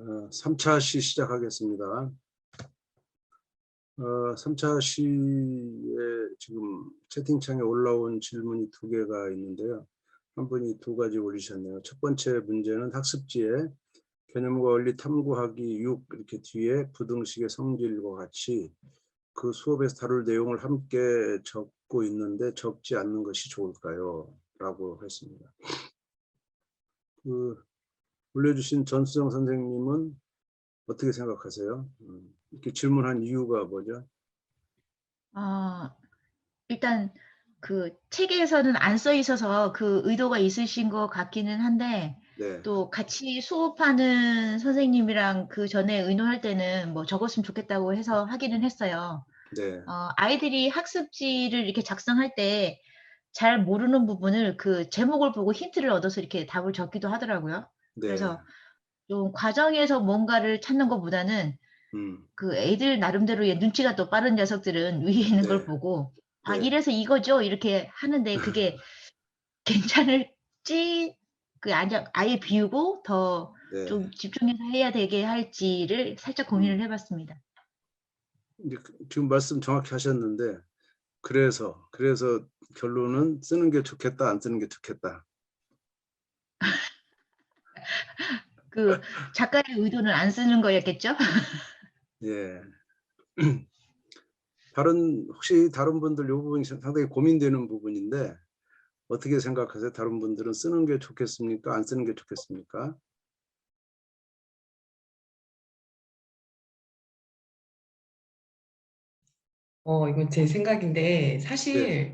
3차 시 시작하겠습니다. 3차 시에 지금 채팅창에 올라온 질문이 2개가 있는데요. 한 분이 2가지 올리셨네요. 첫 번째 문제는 학습지에 개념과 원리 탐구하기 6 이렇게 뒤에 부등식의 성질과 같이 그 수업에서 다룰 내용을 함께 적고 있는데 적지 않는 것이 좋을까요? 라고 했습니다. 올려주신 전수정 선생님은 어떻게 생각하세요? 이렇게 질문한 이유가 뭐죠? 일단 그 책에서는 안 써 있어서 그 의도가 있으신 것 같기는 한데, 네, 또 같이 수업하는 선생님이랑 그 전에 의논할 때는 뭐 적었으면 좋겠다고 해서 하기는 했어요. 네, 아이들이 학습지를 이렇게 작성할 때 잘 모르는 부분을 그 제목을 보고 힌트를 얻어서 이렇게 답을 적기도 하더라고요. 네, 그래서 좀 과정에서 뭔가를 찾는 것보다는 음, 그 애들 나름대로의 눈치가 또 빠른 녀석들은 위에 있는 걸 네, 보고 네, 이래서 이거죠 이렇게 하는데, 그게 괜찮을지 아예 비우고 더 네. 좀 집중해서 해야 되게 할지를 살짝 고민을 해봤습니다. 이제 지금 말씀 정확히 하셨는데, 그래서 결론은 쓰는 게 좋겠다, 안 쓰는 게 좋겠다. 그 작가의 의도는 안 쓰는 거였겠죠? 예. 혹시 다른 분들 이 부분이 상당히 고민되는 부분인데, 어떻게 생각하세요? 다른 분들은 쓰는 게 좋겠습니까? 안 쓰는 게 좋겠습니까? 이건 제 생각인데, 네, 사실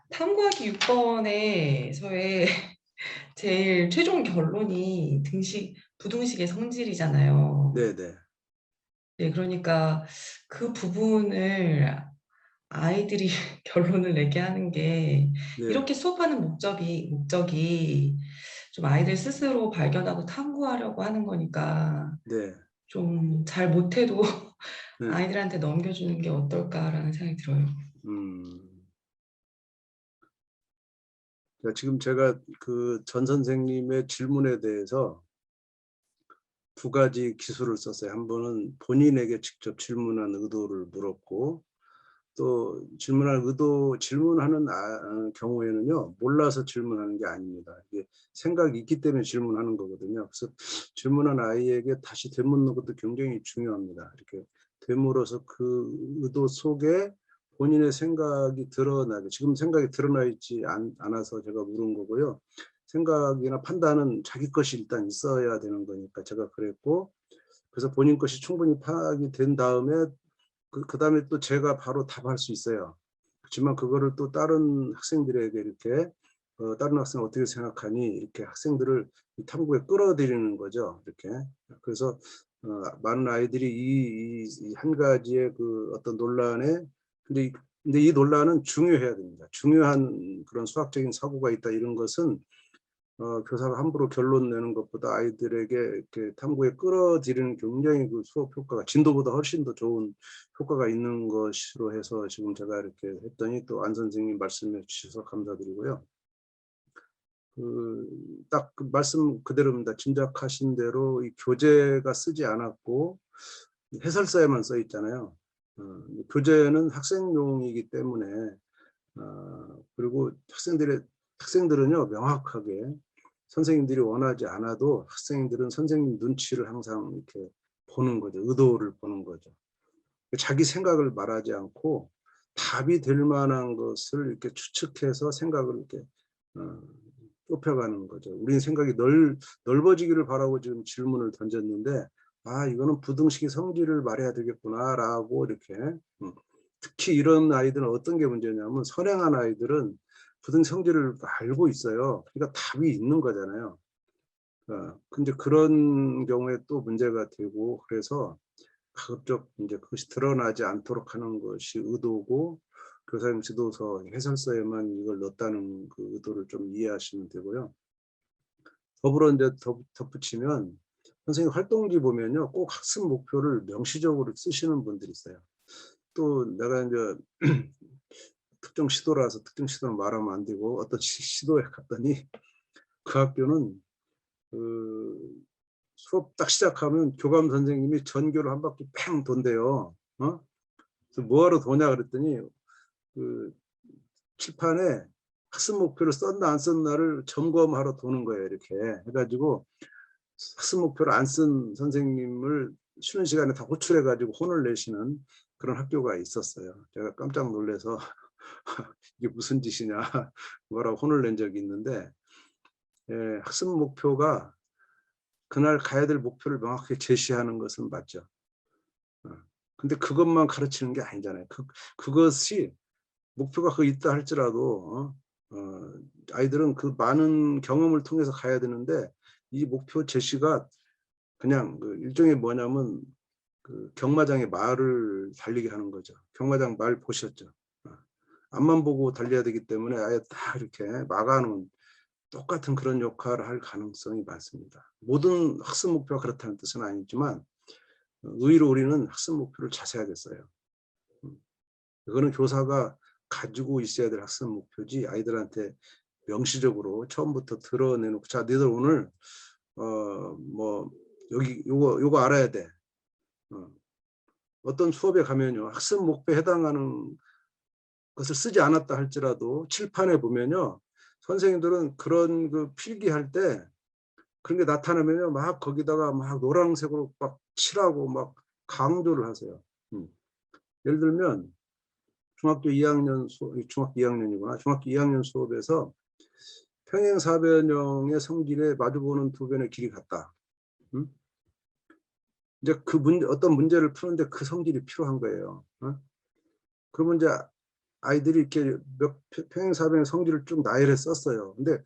탐구하기 6번에서의 제일 최종 결론이 부등식의 성질이잖아요. 네, 네, 네, 그러니까 그 부분을 아이들이 결론을 내게 하는 게, 네, 이렇게 수업하는 목적이 좀 아이들 스스로 발견하고 탐구하려고 하는 거니까, 네, 좀 잘 못해도 네. 아이들한테 넘겨주는 게 어떨까라는 생각이 들어요. 음. 지금 제가 그 전 선생님의 질문에 대해서 2가지 기술을 썼어요. 한 번은 본인에게 직접 질문한 의도를 물었고, 또 질문하는 경우에는요, 몰라서 질문하는 게 아닙니다. 이게 생각이 있기 때문에 질문하는 거거든요. 그래서 질문한 아이에게 다시 되묻는 것도 굉장히 중요합니다. 이렇게 되물어서 그 의도 속에 본인의 생각이 드러나게, 지금 생각이 드러나 있지 않아서 제가 물은 거고요. 생각이나 판단은 자기 것이 일단 있어야 되는 거니까 제가 그랬고, 그래서 본인 것이 충분히 파악이 된 다음에 그다음에 또 제가 바로 답할 수 있어요. 그렇지만 그거를 또 다른 학생들에게 이렇게 다른 학생 어떻게 생각하니 이렇게 학생들을 이 탐구에 끌어들이는 거죠. 이렇게. 그래서 많은 아이들이 이 한 가지의 그 어떤 논란에, 근데 이 논란은 중요해야 됩니다. 중요한 그런 수학적인 사고가 있다, 이런 것은 교사가 함부로 결론 내는 것보다 아이들에게 이렇게 탐구에 끌어들이는 굉장히 그 수업 효과가 진도보다 훨씬 더 좋은 효과가 있는 것으로 해서 지금 제가 이렇게 했더니 또 안 선생님 말씀해 주셔서 감사드리고요. 딱 그 말씀 그대로입니다. 짐작하신 대로 이 교재가 쓰지 않았고 해설서에만 써 있잖아요. 교재는 학생용이기 때문에, 그리고 학생들은요, 명확하게 선생님들이 원하지 않아도 학생들은 선생님 눈치를 항상 이렇게 보는 거죠. 의도를 보는 거죠. 자기 생각을 말하지 않고 답이 될 만한 것을 이렇게 추측해서 생각을 이렇게 어, 좁혀가는 거죠. 우리는 생각이 넓어지기를 바라고 지금 질문을 던졌는데, 이거는 부등식의 성질을 말해야 되겠구나라고 이렇게. 특히 이런 아이들은 어떤 게 문제냐면, 선행한 아이들은 부등식 성질을 알고 있어요. 그러니까 답이 있는 거잖아요. 근데 그런 경우에 또 문제가 되고, 그래서 가급적 이제 그것이 드러나지 않도록 하는 것이 의도고, 교사님 지도서 해설서에만 이걸 넣었다는 그 의도를 좀 이해하시면 되고요. 더불어 이제 덧붙이면, 선생님 활동지 보면요, 꼭 학습 목표를 명시적으로 쓰시는 분들이 있어요. 또 내가 이제 특정 시도라서 특정 시도는 말하면 안 되고, 어떤 시도에 갔더니 그 학교는 그 수업 딱 시작하면 교감 선생님이 전교를 한 바퀴 팽 돈대요. 그래서 뭐하러 도냐 그랬더니 그 칠판에 학습 목표를 썼나 안 썼나를 점검하러 도는 거예요. 이렇게 해가지고 학습 목표를 안 쓴 선생님을 쉬는 시간에 다 호출해가지고 혼을 내시는 그런 학교가 있었어요. 제가 깜짝 놀라서 이게 무슨 짓이냐 뭐라고 혼을 낸 적이 있는데, 학습 목표가 그날 가야 될 목표를 명확하게 제시하는 것은 맞죠. 근데 그것만 가르치는 게 아니잖아요. 그것이 목표가 그 있다 할지라도 아이들은 그 많은 경험을 통해서 가야 되는데, 이 목표 제시가 그냥 그 일종의 뭐냐면 그 경마장에 말을 달리게 하는 거죠. 경마장 말 보셨죠? 앞만 보고 달려야 되기 때문에 아예 다 이렇게 막아놓은 똑같은 그런 역할을 할 가능성이 많습니다. 모든 학습 목표가 그렇다는 뜻은 아니지만 의외로 우리는 학습 목표를 자세하게 써요. 이거는 교사가 가지고 있어야 될 학습 목표지 아이들한테 명시적으로 처음부터 드러내놓고 자 너희들 오늘 뭐 여기 요거 알아야 돼. 어떤 수업에 가면요 학습 목표에 해당하는 것을 쓰지 않았다 할지라도 칠판에 보면요 선생님들은 그런 그 필기할 때 그런 게 나타나면요 막 거기다가 막 노란색으로 막 칠하고 막 강조를 하세요. 예를 들면 중학교 2학년 중학교 2학년이구나. 중학교 2학년 수업에서 평행사변형의 성질에 마주보는 두 변의 길이 같다. 이제 그 어떤 문제를 푸는데 그 성질이 필요한 거예요. 그러면 이제 아이들이 이렇게 평행사변의 성질을 쭉 나열해 썼어요. 근데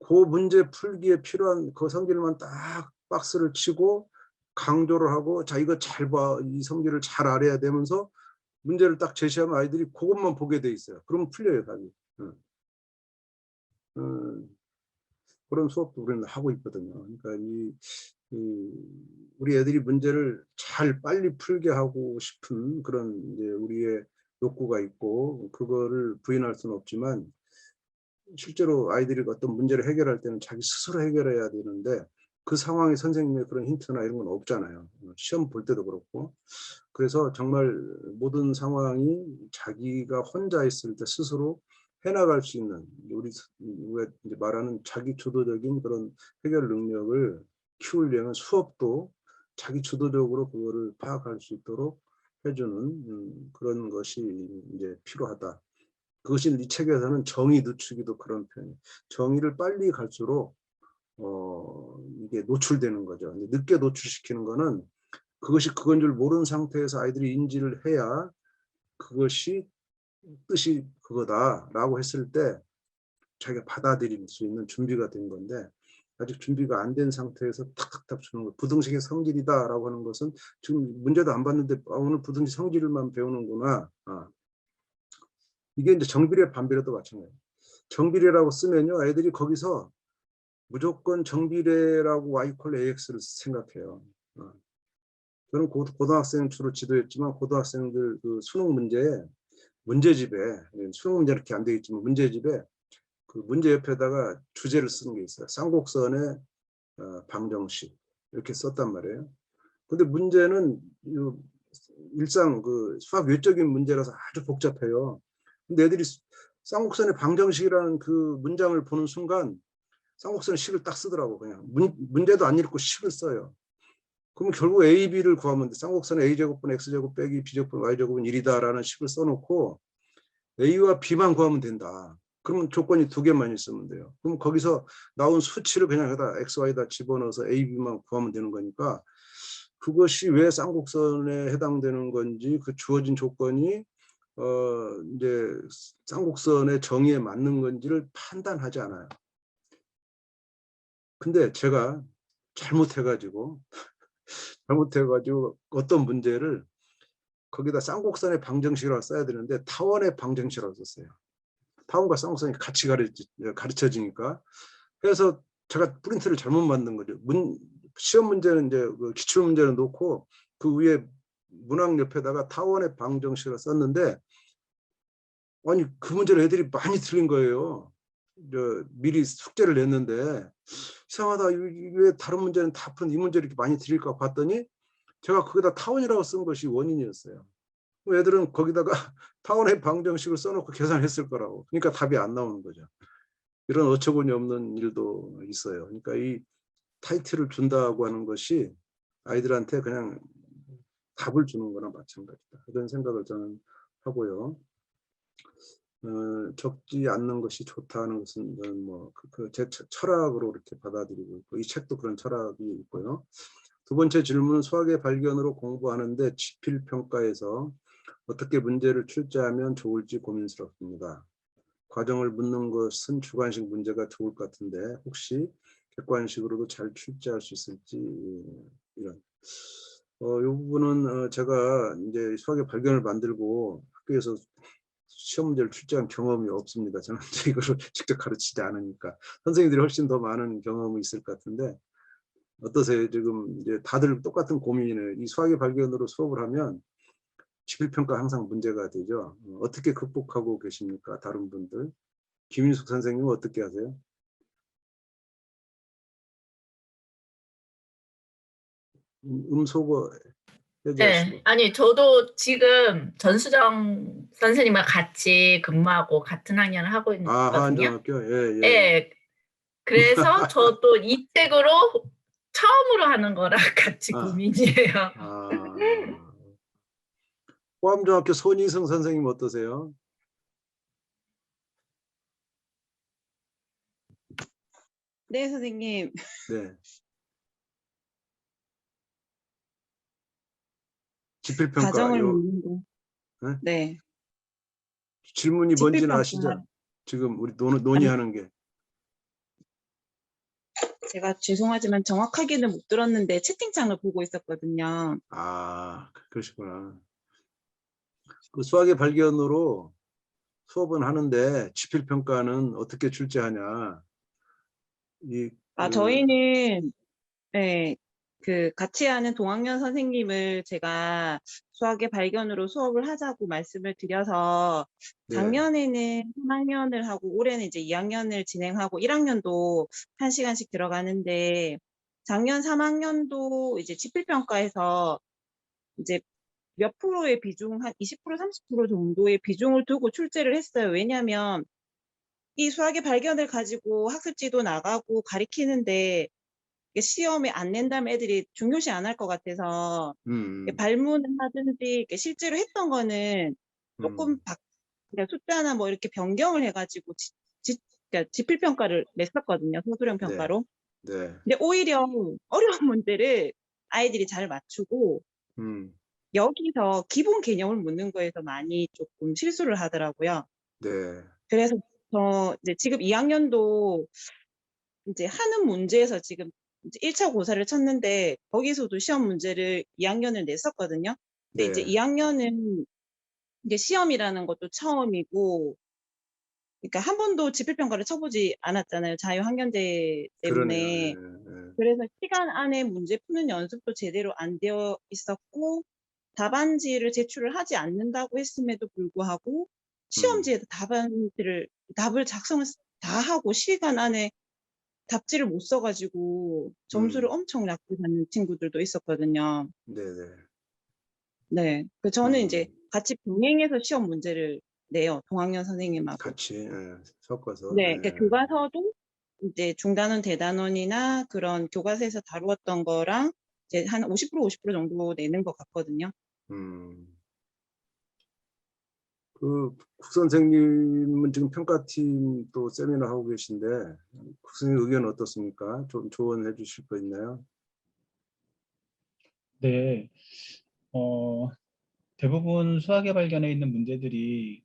그 문제 풀기에 필요한 그 성질만 딱 박스를 치고 강조를 하고 자 이거 잘 봐. 이 성질을 잘 알아야 되면서 문제를 딱 제시하면 아이들이 그것만 보게 돼 있어요. 그러면 풀려요, 답이. 그런 수업도 우리는 하고 있거든요. 그러니까 우리 애들이 문제를 잘 빨리 풀게 하고 싶은 그런 이제 우리의 욕구가 있고 그거를 부인할 수는 없지만 실제로 아이들이 어떤 문제를 해결할 때는 자기 스스로 해결해야 되는데 그 상황에 선생님의 그런 힌트나 이런 건 없잖아요. 시험 볼 때도 그렇고. 그래서 정말 모든 상황이 자기가 혼자 있을 때 스스로 해나갈 수 있는 우리가 이제 말하는 자기 주도적인 그런 해결 능력을 키우려면 수업도 자기 주도적으로 그거를 파악할 수 있도록 해주는 그런 것이 이제 필요하다. 그것이 이 책에서는 정의 늦추기도 그런 표현이에요. 정의를 빨리 갈수록 이게 노출되는 거죠. 늦게 노출시키는 거는 그것이 그건 줄 모르는 상태에서 아이들이 인지를 해야 그것이 뜻이 그거다라고 했을 때 자기가 받아들일 수 있는 준비가 된 건데 아직 준비가 안 된 상태에서 탁탁탁 주는 거. 부등식의 성질이다라고 하는 것은 지금 문제도 안 봤는데 오늘 부등식 성질만 배우는구나. 이게 이제 정비례 반비례도 마찬가지예요. 정비례라고 쓰면요 애들이 거기서 무조건 정비례라고 y = ax를 생각해요. 저는 고등학생 주로 지도했지만 고등학생들 그 수능 문제집에 수능 문제 이렇게 안 되겠지만 문제집에 그 문제 옆에다가 주제를 쓰는 게 있어요. 쌍곡선의 방정식 이렇게 썼단 말이에요. 근데 문제는 일상 그 수학 외적인 문제라서 아주 복잡해요. 근데 애들이 쌍곡선의 방정식이라는 그 문장을 보는 순간 쌍곡선의 식을 딱 쓰더라고. 그냥 문제도 안 읽고 식을 써요. 그럼 결국 A, B를 구하면 돼. 쌍곡선의 A제곱분 X제곱 빼기 B제곱분 Y제곱은 1이다라는 식을 써놓고 A와 B만 구하면 된다. 그러면 조건이 두 개만 있으면 돼요. 그럼 거기서 나온 수치를 그냥 여기다 X, Y다 집어넣어서 A, B만 구하면 되는 거니까 그것이 왜 쌍곡선에 해당되는 건지 그 주어진 조건이 이제 쌍곡선의 정의에 맞는 건지를 판단하지 않아요. 근데 제가 잘못해가지고 어떤 문제를 거기다 쌍곡선의 방정식이라고 써야 되는데 타원의 방정식이라고 썼어요. 타원과 쌍곡선이 같이 가르쳐지니까. 그래서 제가 프린트를 잘못 만든 거죠. 시험 문제는 이제 그 기출 문제는 놓고 그 위에 문항 옆에다가 타원의 방정식을 썼는데 아니 그 문제를 애들이 많이 틀린 거예요. 미리 숙제를 냈는데 이상하다. 왜 다른 문제는 다 푼 이 문제를 이렇게 많이 드릴까 봤더니 제가 거기다 타운이라고 쓴 것이 원인이었어요. 애들은 거기다가 타운의 방정식을 써놓고 계산했을 거라고. 그러니까 답이 안 나오는 거죠. 이런 어처구니 없는 일도 있어요. 그러니까 이 타이틀을 준다고 하는 것이 아이들한테 그냥 답을 주는 거나 마찬가지다. 이런 생각을 저는 하고요. 적지 않는 것이 좋다는 것은 저는 제 철학으로 이렇게 받아들이고 있고, 이 책도 그런 철학이 있고요. 두 번째 질문은 수학의 발견으로 공부하는데 지필평가에서 어떻게 문제를 출제하면 좋을지 고민스럽습니다. 과정을 묻는 것은 주관식 문제가 좋을 것 같은데 혹시 객관식으로도 잘 출제할 수 있을지, 이런. 이 부분은 제가 이제 수학의 발견을 만들고 학교에서 시험 문제를 출제한 경험이 없습니다. 저는 이거를 직접 가르치지 않으니까. 선생님들이 훨씬 더 많은 경험이 있을 것 같은데 어떠세요? 지금 이제 다들 똑같은 고민이네요. 이 수학의 발견으로 수업을 하면 지필평가 항상 문제가 되죠. 어떻게 극복하고 계십니까? 다른 분들. 김인숙 선생님은 어떻게 하세요? 음소거 해제하시고. 네, 아니 저도 지금 전수정 선생님과 같이 근무하고 같은 학년을 하고 있거든요. 하안중학교? 예, 예. 네, 그래서 저도 이 책으로 처음으로 하는 거랑 같이 아. 고민이에요. 호암중학교 손희승 선생님 어떠세요? 네, 선생님. 네. 지필평가. 과정을 묻는 거. 네? 네. 질문이 뭔지는 지필평가. 아시죠? 지금 우리 논의하는 게. 제가 죄송하지만 정확하게는 못 들었는데 채팅창을 보고 있었거든요. 그러시구나. 그 수학의 발견으로 수업은 하는데 지필평가는 어떻게 출제하냐. 저희는 네, 같이 하는 동학년 선생님을 제가 수학의 발견으로 수업을 하자고 말씀을 드려서 네. 작년에는 3학년을 하고 올해는 이제 2학년을 진행하고 1학년도 1시간씩 들어가는데 작년 3학년도 이제 지필평가에서 이제 몇 프로의 비중, 한 20%, 30% 정도의 비중을 두고 출제를 했어요. 왜냐하면 이 수학의 발견을 가지고 학습지도 나가고 가리키는데 이게 시험에 안 낸다면 애들이 중요시 안 할 것 같아서 발문을 하든지 이렇게 실제로 했던 거는 조금 그러니까 숫자나 뭐 이렇게 변경을 해가지고 그러니까 지필평가를 냈었거든요. 소수령 평가로. 네. 근데 오히려 어려운 문제를 아이들이 잘 맞추고 여기서 기본 개념을 묻는 거에서 많이 조금 실수를 하더라고요. 네. 그래서 이제 지금 2학년도 이제 하는 문제에서 지금 이제 1차 고사를 쳤는데 거기서도 시험 문제를 2학년을 냈었거든요. 근데 네. 이제 2학년은 이제 시험이라는 것도 처음이고, 그러니까 한 번도 지필평가를 쳐보지 않았잖아요. 자유학년제 때문에. 그러네요. 그래서 시간 안에 문제 푸는 연습도 제대로 안 되어 있었고, 답안지를 제출을 하지 않는다고 했음에도 불구하고 시험지에도 답을 작성을 다 하고 시간 안에 답지를 못 써가지고 점수를 엄청 낮게 받는 친구들도 있었거든요. 네네. 네. 저는 이제 같이 병행해서 시험 문제를 내요. 동학년 선생님하고. 같이 섞어서. 네. 그러니까 교과서도 이제 중단원, 대단원이나 그런 교과서에서 다루었던 거랑 이제 한 50%, 50% 정도 내는 것 같거든요. 국 선생님은 지금 평가팀 또 세미나 하고 계신데 국 선생님 의견 어떻습니까? 좀 조언해 주실 거 있나요? 네. 대부분 수학의 발견에 있는 문제들이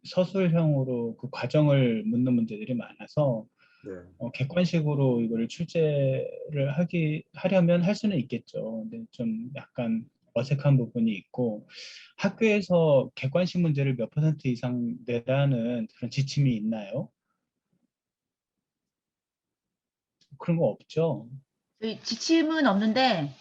서술형으로 그 과정을 묻는 문제들이 많아서 네. 객관식으로 이거를 출제를 하려면 할 수는 있겠죠. 근데 좀 약간 어색한 부분이 있고 학교에서 객관식 문제를 몇 % 이상 내라는 그런 지침이 있나요? 그런 거 없죠? 저희 지침은 없는데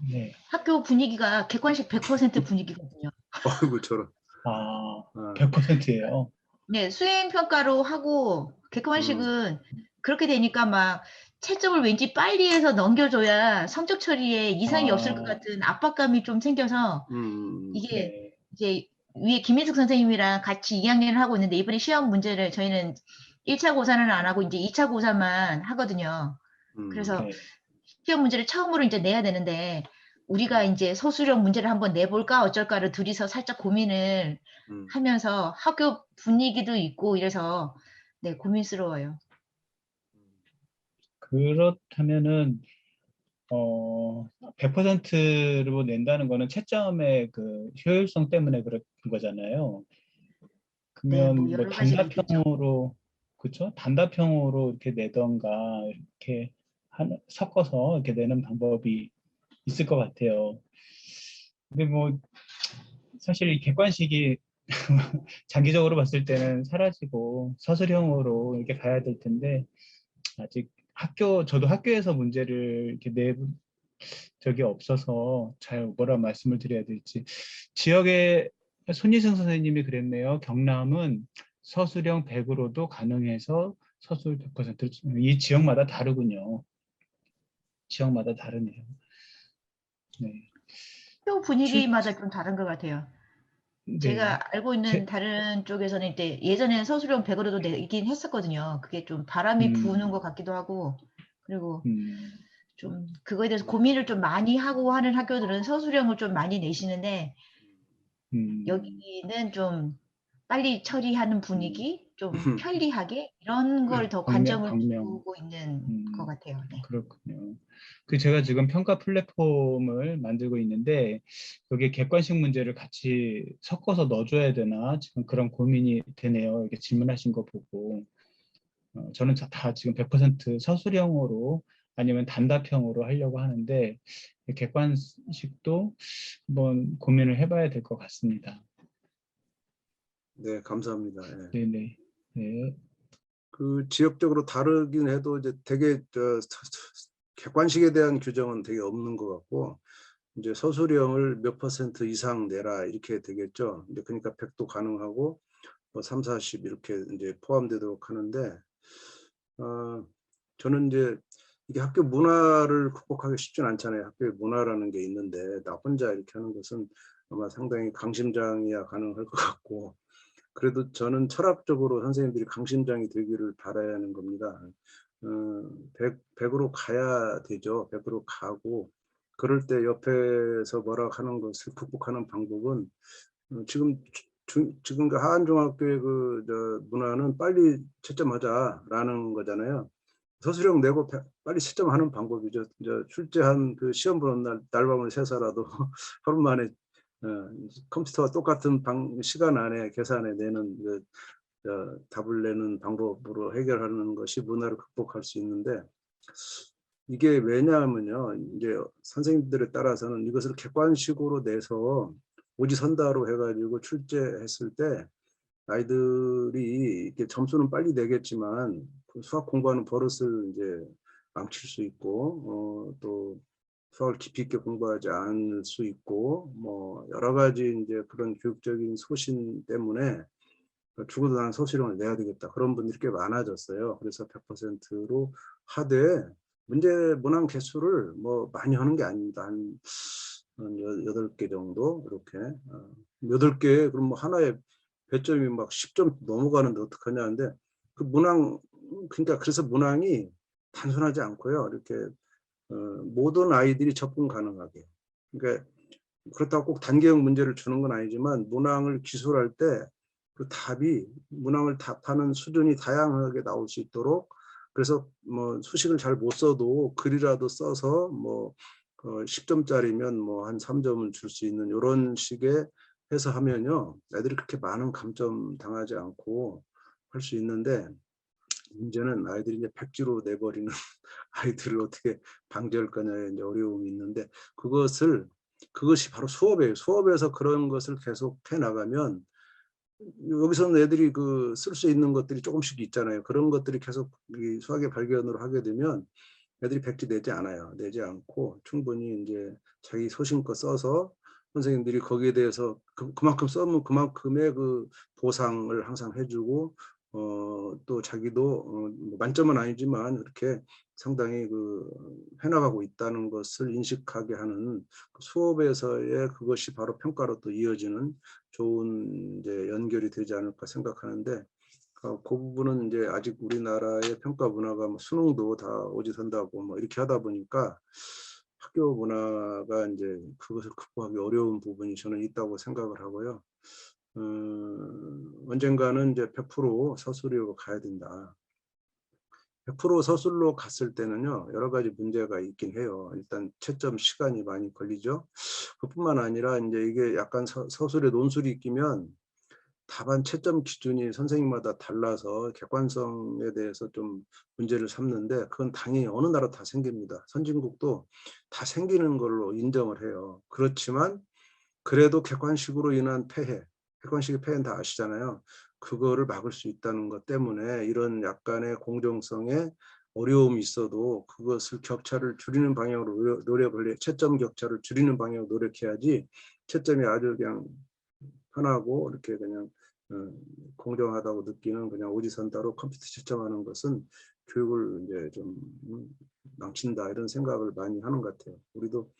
네. 학교 분위기가 객관식 100% 분위기거든요. 어이구 저런. 100%예요? 네, 수행 평가로 하고 객관식은 그렇게 되니까 막 채점을 왠지 빨리 해서 넘겨줘야 성적 처리에 이상이 없을 것 같은 압박감이 좀 생겨서 이게 네. 이제 위에 김민숙 선생님이랑 같이 2학년을 하고 있는데 이번에 시험 문제를 저희는 1차 고사는 안 하고 이제 2차 고사만 하거든요. 그래서 네. 시험 문제를 처음으로 이제 내야 되는데 우리가 이제 소수령 문제를 한번 내볼까 어쩔까를 둘이서 살짝 고민을 하면서 학교 분위기도 있고 이래서 네, 고민스러워요. 그렇다면은 100%로 낸다는 거는 채점의 그 효율성 때문에 그런 거잖아요. 네, 뭐 그러면 뭐 여러 가지가 있겠죠. 단답형으로 그렇죠? 단답형으로 이렇게 내던가 이렇게 섞어서 이렇게 내는 방법이 있을 것 같아요. 근데 뭐 사실 이 객관식이 장기적으로 봤을 때는 사라지고 서술형으로 이렇게 가야 될 텐데 아직 저도 학교에서 문제를 이렇게 내본 적이 없어서 잘 뭐라 말씀을 드려야 될지. 지역의 손희승 선생님이 그랬네요. 경남은 서술형 100으로도 가능해서 서술 100%. 이 지역마다 다르군요. 지역마다 다르네요. 네. 학교 분위기마다 좀 다른 것 같아요. 네. 제가 알고 있는 다른 쪽에서는 이제 예전에는 서술형 100으로도 내긴 했었거든요. 그게 좀 바람이 부는 것 같기도 하고 그리고 좀 그거에 대해서 고민을 좀 많이 하고 하는 학교들은 서술형을 좀 많이 내시는데 여기는 좀 빨리 처리하는 분위기, 좀 편리하게 이런 걸 더 관점을 두고 있는 것 같아요. 네. 그렇군요. 제가 지금 평가 플랫폼을 만들고 있는데 여기에 객관식 문제를 같이 섞어서 넣어줘야 되나 지금 그런 고민이 되네요. 이렇게 질문하신 거 보고 저는 다 지금 100% 서술형으로 아니면 단답형으로 하려고 하는데 객관식도 한번 고민을 해봐야 될 것 같습니다. 네, 감사합니다. 예. 네네. 네. 그 지역적으로 다르긴 해도 이제 되게 객관식에 대한 규정은 되게 없는 것 같고 이제 서술형을 몇 % 이상 내라 이렇게 되겠죠. 이제 그러니까 100도 가능하고 뭐 3, 40 이렇게 이제 포함되도록 하는데 저는 이제 이게 학교 문화를 극복하기 쉽진 않잖아요. 학교에 문화라는 게 있는데 나 혼자 이렇게 하는 것은 아마 상당히 강심장이야 가능할 것 같고 그래도 저는 철학적으로 선생님들이 강심장이 되기를 바라야 하는 겁니다. 100으로 가야 되죠. 100으로 가고 그럴 때 옆에서 뭐라 하는 것을 극복하는 방법은 지금 그 하안중학교의 문화는 빨리 채점하자라는 거잖아요. 서술형 내고 빨리 채점하는 방법이죠. 이제 출제한 그 시험 보는 날밤을 새서라도 하루 만에 컴퓨터와 똑같은 시간 안에 계산해 내는 답을 내는 방법으로 해결하는 것이 문화를 극복할 수 있는데 이게 왜냐하면요. 이제 선생님들에 따라서는 이것을 객관식으로 내서 오지선다로 해가지고 출제했을 때 아이들이 이렇게 점수는 빨리 내겠지만 그 수학 공부하는 버릇을 이제 망칠 수 있고 또 수학을 깊이 있게 공부하지 않을 수 있고 뭐 여러 가지 이제 그런 교육적인 소신 때문에 죽어도 나는 서술형을 내야 되겠다 그런 분들이 꽤 많아졌어요. 그래서 100%로 하되 문항 개수를 뭐 많이 하는 게 아닙니다. 한 8개 정도 이렇게 8개 그럼 뭐 하나에 배점이 막 10점 넘어가는데 어떡하냐 하는데 그 문항 그러니까 그래서 문항이 단순하지 않고요. 이렇게 모든 아이들이 접근 가능하게 그러니까 그렇다고 꼭 단계형 문제를 주는 건 아니지만 문항을 기술할 때 그 답이 문항을 답하는 수준이 다양하게 나올 수 있도록 그래서 뭐 수식을 잘 못 써도 글이라도 써서 뭐 10점짜리면 뭐 한 3점은 줄 수 있는 이런 식의 해서 하면요 애들이 그렇게 많은 감점 당하지 않고 할 수 있는데 문제는 아이들이 이제 백지로 내버리는 아이들을 어떻게 방지할 거냐에 이제 어려움이 있는데 그것이 바로 수업이에요. 수업에서 그런 것을 계속 해 나가면 여기서는 애들이 쓸 수 있는 것들이 조금씩 있잖아요. 그런 것들이 계속 이 수학의 발견으로 하게 되면 애들이 백지 내지 않아요. 내지 않고 충분히 이제 자기 소신껏 써서 선생님들이 거기에 대해서 그만큼 써면 그만큼의 그 보상을 항상 해주고 또 자기도 뭐 만점은 아니지만 이렇게 상당히 해나가고 있다는 것을 인식하게 하는 수업에서의 그것이 바로 평가로 또 이어지는 좋은 이제 연결이 되지 않을까 생각하는데, 그 부분은 이제 아직 우리나라의 평가 문화가 뭐 수능도 다 오지선다고 뭐 이렇게 하다 보니까 학교 문화가 이제 그것을 극복하기 어려운 부분이 저는 있다고 생각을 하고요. 언젠가는 이제 100% 서술로 가야 된다. 100% 서술로 갔을 때는요, 여러 가지 문제가 있긴 해요. 일단 채점 시간이 많이 걸리죠. 그뿐만 아니라 이제 이게 약간 서술에 논술이 끼면 답안 채점 기준이 선생님마다 달라서 객관성에 대해서 좀 문제를 삼는데, 그건 당연히 어느 나라 다 생깁니다. 선진국도 다 생기는 걸로 인정을 해요. 그렇지만 그래도 객관식으로 인한 폐해, 객관식의 폐해는 다 아시잖아요. 그거를 막을 수 있다는 것 때문에 이런 약간의 공정성에 어려움이 있어도 그것을 격차를 줄이는 방향으로 노력을 해, 채점 격차를 줄이는 방향으로 노력해야지, 채점이 아주 그냥 편하고 이렇게 그냥 공정하다고 느끼는 그냥 오지선다로 컴퓨터 채점하는 것은 교육을 이제 좀 망친다, 이런 생각을 많이 하는 것 같아요. 우리도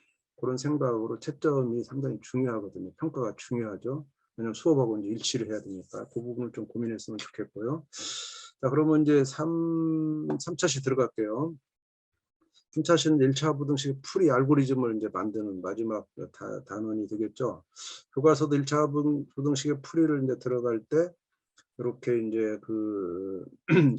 그런 생각으로 채점이 상당히 중요하거든요. 평가가 중요하죠. 왜냐하면 수업하고 이제 일치를 해야 되니까 그 부분을 좀 고민했으면 좋겠고요. 자, 그러면 이제 3차시 들어갈게요. 3차시는 1차 부등식 풀이 알고리즘을 이제 만드는 마지막 단원이 되겠죠. 교과서도 1차 부등식의 풀이를 이제 들어갈 때 이렇게 이제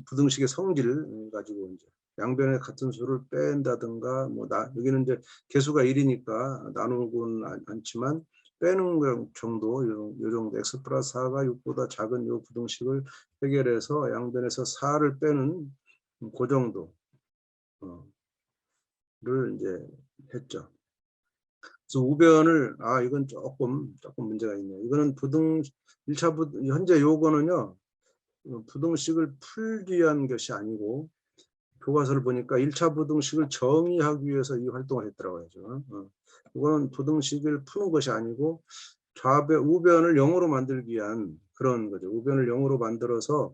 부등식의 성질을 가지고 이제 양변의 같은 수를 뺀다든가, 뭐 여기는 이제 개수가 1이니까 나누고는 않지만 빼는 정도, 요 정도 x 플러스 4가 6보다 작은 요 부등식을 해결해서 양변에서 4를 빼는 그 정도 를 이제 했죠. 그래서 우변을 이건 조금 문제가 있네요. 이거는 1차 현재 요거는요, 부등식을 풀기 위한 것이 아니고, 교과서를 보니까 1차 부등식을 정의하기 위해서 이 활동을 했더라고요. 이거는 부등식을 푸는 것이 아니고 우변을 0으로 만들기 위한 그런 거죠. 우변을 0으로 만들어서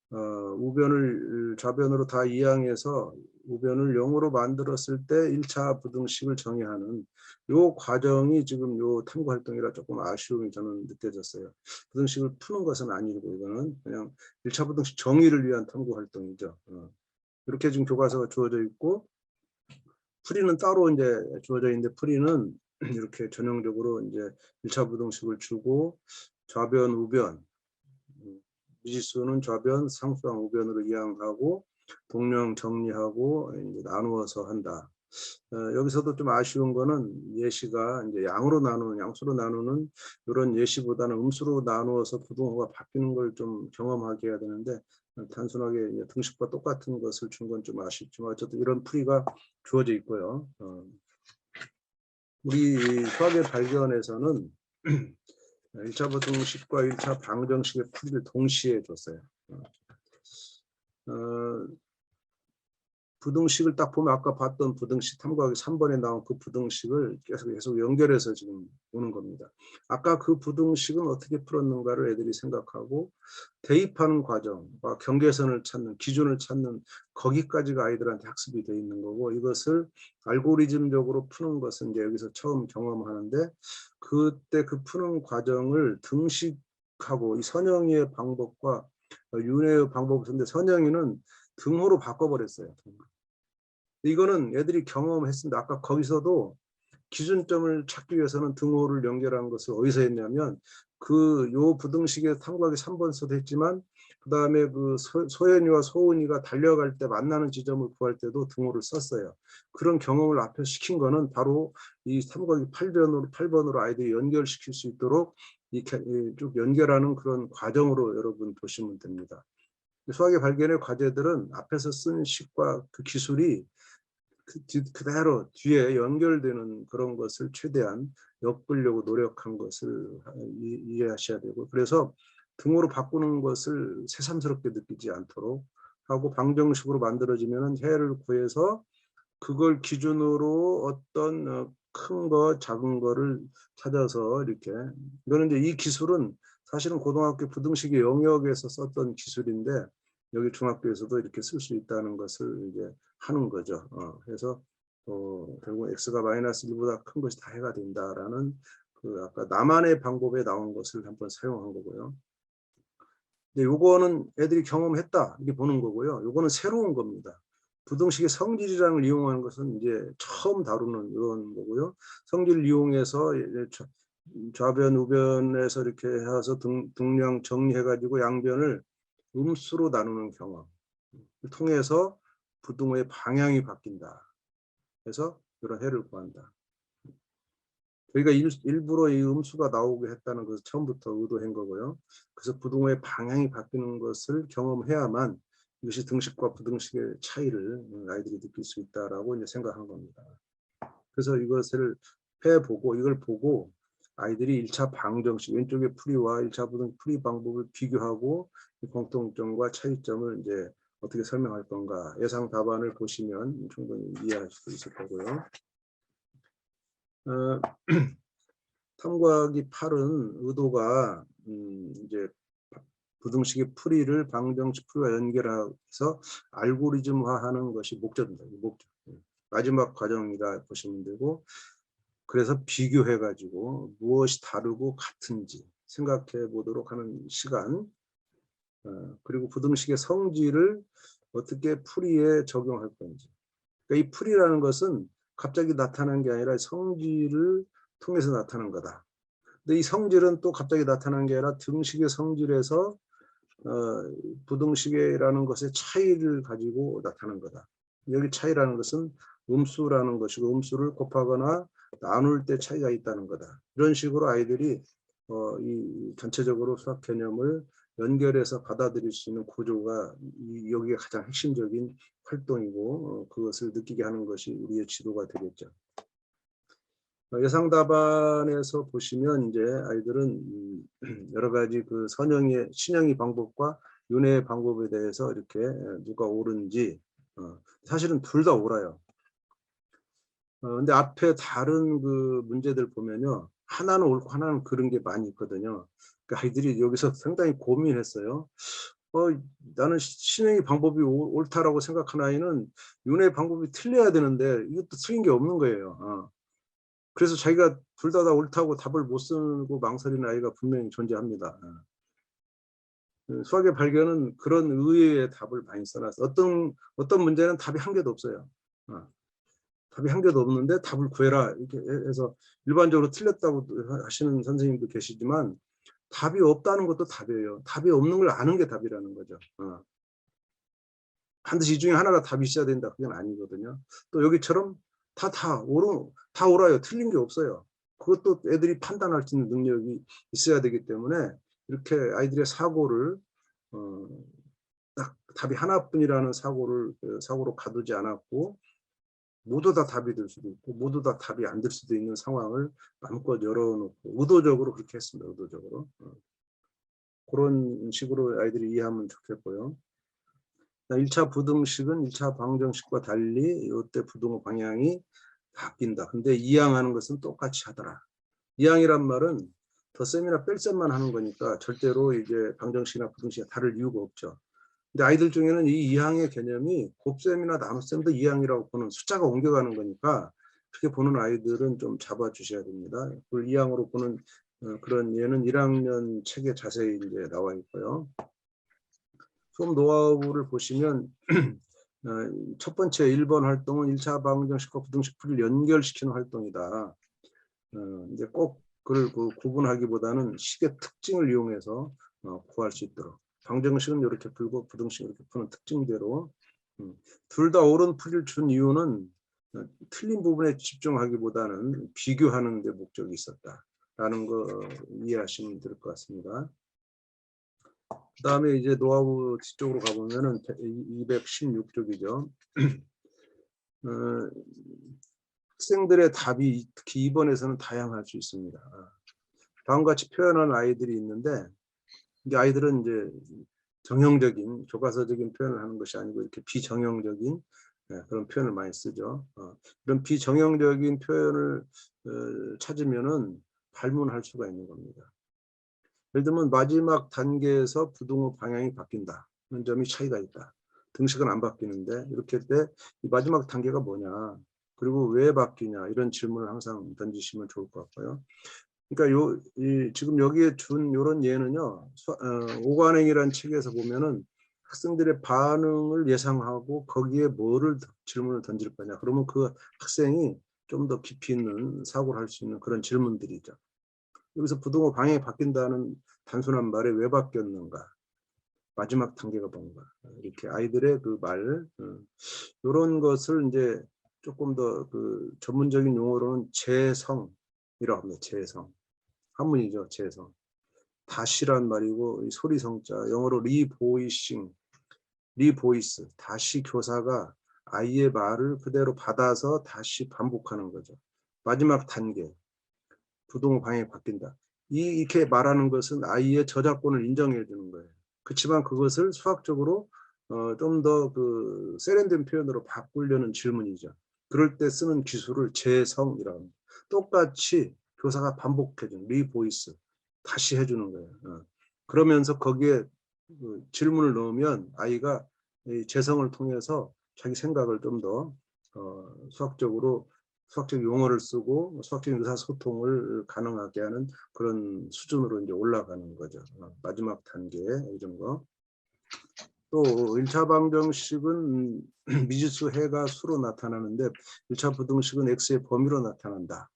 우변을 좌변으로 다 이항해서 우변을 0으로 만들었을 때 1차 부등식을 정의하는 요 과정이 지금 요 탐구 활동이라 조금 아쉬움이 저는 느껴졌어요. 부등식을 푸는 것은 아니고 이거는 그냥 1차 부등식 정의를 위한 탐구 활동이죠. 이렇게 지금 교과서가 주어져 있고, 풀이는 따로 이제 주어져 있는데, 풀이는 이렇게 전형적으로 이제 1차 부등식을 주고 좌변, 우변, 미지수는 좌변, 상수항 우변으로 이항하고 동량 정리하고 이제 나누어서 한다. 여기서도 좀 아쉬운 거는 예시가 이제 양수로 나누는 이런 예시보다는 음수로 나누어서 부등호가 바뀌는 걸 좀 경험하게 해야 되는데, 단순하게 등식과 똑같은 것을 준 건 좀 아쉽지만 어쨌든 이런 풀이가 주어져 있고요. 우리 수학의 발견에서는 1차 부등식과 1차 방정식의 풀이를 동시에 줬어요. 부등식을 딱 보면 아까 봤던 부등식 탐구하기 3번에 나온 그 부등식을 계속 연결해서 지금 보는 겁니다. 아까 그 부등식은 어떻게 풀었는가를 애들이 생각하고, 대입하는 과정과 경계선을 찾는, 기준을 찾는 거기까지가 아이들한테 학습이 되어 있는 거고, 이것을 알고리즘적으로 푸는 것은 이제 여기서 처음 경험하는데, 그때 그 푸는 과정을 등식하고 이 선영이의 방법과 윤회의 방법을 썼는데, 선영이는 등호로 바꿔버렸어요. 이거는 애들이 경험했습니다. 아까 거기서도 기준점을 찾기 위해서는 등호를 연결한 것을 어디서 했냐면, 요 부등식에 탐구하기 3번서도 했지만, 그 다음에 소연이와 소은이가 달려갈 때 만나는 지점을 구할 때도 등호를 썼어요. 그런 경험을 앞에 시킨 거는 바로 이 탐구하기 8번으로 아이들이 연결시킬 수 있도록 쭉 연결하는 그런 과정으로 여러분 보시면 됩니다. 수학의 발견의 과제들은 앞에서 쓴 식과 그 기술이 그대로 뒤에 연결되는 그런 것을 최대한 엮으려고 노력한 것을 이해하셔야 되고, 그래서 등호로 바꾸는 것을 새삼스럽게 느끼지 않도록 하고, 방정식으로 만들어지면 해를 구해서 그걸 기준으로 어떤 큰 거, 작은 거를 찾아서 이렇게, 이거는 이제 이 기술은 사실은 고등학교 부등식의 영역에서 썼던 기술인데 여기 중학교에서도 이렇게 쓸 수 있다는 것을 이제 하는 거죠. 그래서 결국 x가 마이너스 1보다 큰 것이 다 해가 된다라는 그 아까 나만의 방법에 나온 것을 한번 사용한 거고요. 근데 요거는 애들이 경험했다 이렇게 보는 거고요. 요거는 새로운 겁니다. 부등식의 성질이라는 걸 이용하는 것은 이제 처음 다루는 이런 거고요. 성질을 이용해서 좌변, 우변에서 이렇게 해서 등량 정리해가지고 양변을 음수로 나누는 경험을 통해서 부등호의 방향이 바뀐다. 그래서 이런 해를 구한다. 저희가 일부러 이 음수가 나오게 했다는 것을 처음부터 의도한 거고요. 그래서 부등호의 방향이 바뀌는 것을 경험해야만 이것이 등식과 부등식의 차이를 아이들이 느낄 수 있다라고 이제 생각한 겁니다. 그래서 이것을 해보고 이걸 보고 아이들이 1차 방정식 왼쪽의 풀이와 1차 부등 풀이 방법을 비교하고 공통점과 차이점을 이제 어떻게 설명할 건가 예상 답안을 보시면 충분히 이해할 수 있을 거고요. 탐구하기 8은 의도가 이제 부등식의 풀이를 방정식 풀이와 연결해서 알고리즘화하는 것이 목적입니다. 목적. 마지막 과정이라 보시면 되고 그래서 비교해 가지고 무엇이 다르고 같은지 생각해 보도록 하는 시간 그리고 부등식의 성질을 어떻게 풀이에 적용할 건지 그러니까 이 풀이라는 것은 갑자기 나타난 게 아니라 성질을 통해서 나타난 거다. 근데 이 성질은 또 갑자기 나타난 게 아니라 등식의 성질에서 부등식이라는 것의 차이를 가지고 나타난 거다. 여기 차이라는 것은 음수라는 것이고 음수를 곱하거나 나눌 때 차이가 있다는 거다. 이런 식으로 아이들이 이 전체적으로 수학 개념을 연결해서 받아들일 수 있는 구조가 여기에 가장 핵심적인 활동이고 그것을 느끼게 하는 것이 우리의 지도가 되겠죠. 예상 답안에서 보시면 이제 아이들은 여러 가지 그 신형의 방법과 윤회의 방법에 대해서 이렇게 누가 옳은지 사실은 둘 다 옳아요. 근데 앞에 다른 그 문제들 보면요. 하나는 옳고 하나는 그런 게 많이 있거든요. 그러니까 아이들이 여기서 상당히 고민했어요. 나는 신형의 방법이 옳다라고 생각한 아이는 윤회의 방법이 틀려야 되는데 이것도 틀린 게 없는 거예요. 그래서 자기가 둘 다 옳다고 답을 못 쓰고 망설이는 아이가 분명히 존재합니다. 수학의 발견은 그런 의외의 답을 많이 써놨어요. 어떤 문제는 답이 한 개도 없어요. 답이 한 개도 없는데 답을 구해라 이렇게 해서 일반적으로 틀렸다고 하시는 선생님도 계시지만 답이 없다는 것도 답이에요. 답이 없는 걸 아는 게 답이라는 거죠. 반드시 이 중에 하나가 답이 있어야 된다. 그건 아니거든요. 또 여기처럼 다 옳아요. 틀린 게 없어요. 그것도 애들이 판단할 수 있는 능력이 있어야 되기 때문에 이렇게 아이들의 사고를 딱 답이 하나뿐이라는 사고로 가두지 않았고 모두 다 답이 될 수도 있고 모두 다 답이 안 될 수도 있는 상황을 마음껏 열어놓고 의도적으로 그렇게 했습니다. 의도적으로. 그런 식으로 아이들이 이해하면 좋겠고요. 1차 부등식은 1차 방정식과 달리 이때 부등호 방향이 바뀐다. 근데 이항하는 것은 똑같이 하더라. 이항이란 말은 덧셈이나 뺄셈만 하는 거니까 절대로 이제 방정식이나 부등식이 다를 이유가 없죠. 근데 아이들 중에는 이 이항의 개념이 곱셈이나 나눗셈도 이항이라고 보는 숫자가 옮겨가는 거니까 그렇게 보는 아이들은 좀 잡아주셔야 됩니다. 그걸 이항으로 보는 그런 예는 1학년 책에 자세히 이제 나와 있고요. 수업 노하우를 보시면 첫 번째 1번 활동은 1차 방정식과 부등식 풀이를 연결시키는 활동이다. 이제 꼭 그걸 구분하기보다는 식의 특징을 이용해서 구할 수 있도록 방정식은 이렇게 풀고 부등식은 이렇게 푸는 특징대로 둘 다 옳은 풀이를 준 이유는 틀린 부분에 집중하기보다는 비교하는 데 목적이 있었다라는 거 이해하시면 될 것 같습니다. 그 다음에 이제 노하우 뒤쪽으로 가보면은 216쪽이죠. 학생들의 답이 특히 2번에서는 다양할 수 있습니다. 다음과 같이 표현하는 아이들이 있는데 이 아이들은 이제 정형적인 교과서적인 표현을 하는 것이 아니고 이렇게 비정형적인 그런 표현을 많이 쓰죠. 이런 비정형적인 표현을 찾으면은 발문할 수가 있는 겁니다. 예를 들면 마지막 단계에서 부등호 방향이 바뀐다. 는 점이 차이가 있다. 등식은 안 바뀌는데 이렇게 할 때 이 마지막 단계가 뭐냐. 그리고 왜 바뀌냐. 이런 질문을 항상 던지시면 좋을 것 같고요. 그러니까 지금 여기에 준 이런 예는요. 오관행이라는 책에서 보면은 학생들의 반응을 예상하고 거기에 뭐를 질문을 던질 거냐. 그러면 그 학생이 좀 더 깊이 있는 사고를 할 수 있는 그런 질문들이죠. 여기서 부등호 방향이 바뀐다는 단순한 말에 왜 바뀌었는가. 마지막 단계가 뭔가. 이렇게 아이들의 그 말, 이런 것을 이제 조금 더 그 전문적인 용어로는 재성이라고 합니다. 재성. 한문이죠. 재성. 다시란 말이고 이 소리성자, 영어로 리보이싱, 리보이스. 다시 교사가 아이의 말을 그대로 받아서 다시 반복하는 거죠. 마지막 단계, 부등호 방향이 바뀐다. 이렇게 말하는 것은 아이의 저작권을 인정해 주는 거예요. 그렇지만 그것을 수학적으로 좀 더 그 세련된 표현으로 바꾸려는 질문이죠. 그럴 때 쓰는 기술을 재성이라고 합니다. 똑같이 교사가 반복해주는 리보이스, 다시 해주는 거예요. 그러면서 거기에 그 질문을 넣으면 아이가 이 재성을 통해서 자기 생각을 좀 더 수학적 용어를 쓰고 수학적인 의사소통을 가능하게 하는 그런 수준으로 이제 올라가는 거죠. 마지막 단계 이런 거. 또 1차 방정식은 미지수 해가 수로 나타나는데 1차 부등식은 x의 범위로 나타난다.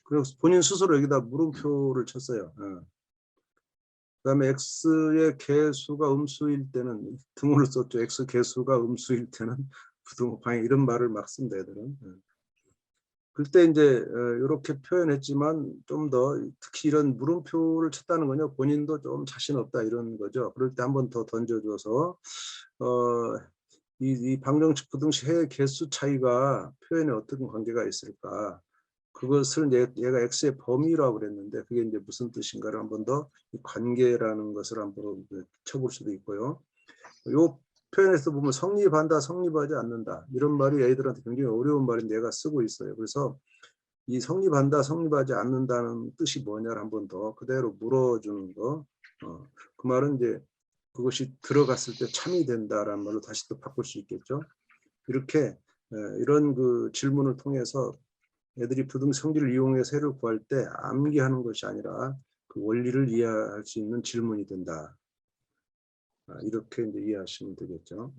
그래서 본인 스스로 여기다 물음표를 쳤어요. 그다음에 x의 개수가 음수일 때는 등호를 썼죠. x 개수가 음수일 때는 부등호 방향 이런 말을 막 씁니다. 애들은. 그때 이제 이렇게 표현했지만 좀 더 특히 이런 물음표를 쳤다는 거냐 본인도 좀 자신 없다 이런 거죠. 그럴 때 한 번 더 던져줘서 이 방정식 부등식 해 개수 차이가 표현에 어떤 관계가 있을까? 그것을 얘가 x의 범위라고 그랬는데 그게 이제 무슨 뜻인가를 한 번 더 관계라는 것을 한번 쳐볼 수도 있고요. 요 표현에서 보면 성립한다, 성립하지 않는다 이런 말이 애들한테 굉장히 어려운 말인데 얘가 쓰고 있어요. 그래서 이 성립한다, 성립하지 않는다는 뜻이 뭐냐를 한 번 더 그대로 물어주는 거. 그 말은 이제 그것이 들어갔을 때 참이 된다라는 말로 다시 또 바꿀 수 있겠죠. 이렇게 이런 그 질문을 통해서 애들이 부등 성질을 이용해서 해를 구할 때 암기하는 것이 아니라 그 원리를 이해할 수 있는 질문이 된다. 이렇게 이제 이해하시면 되겠죠.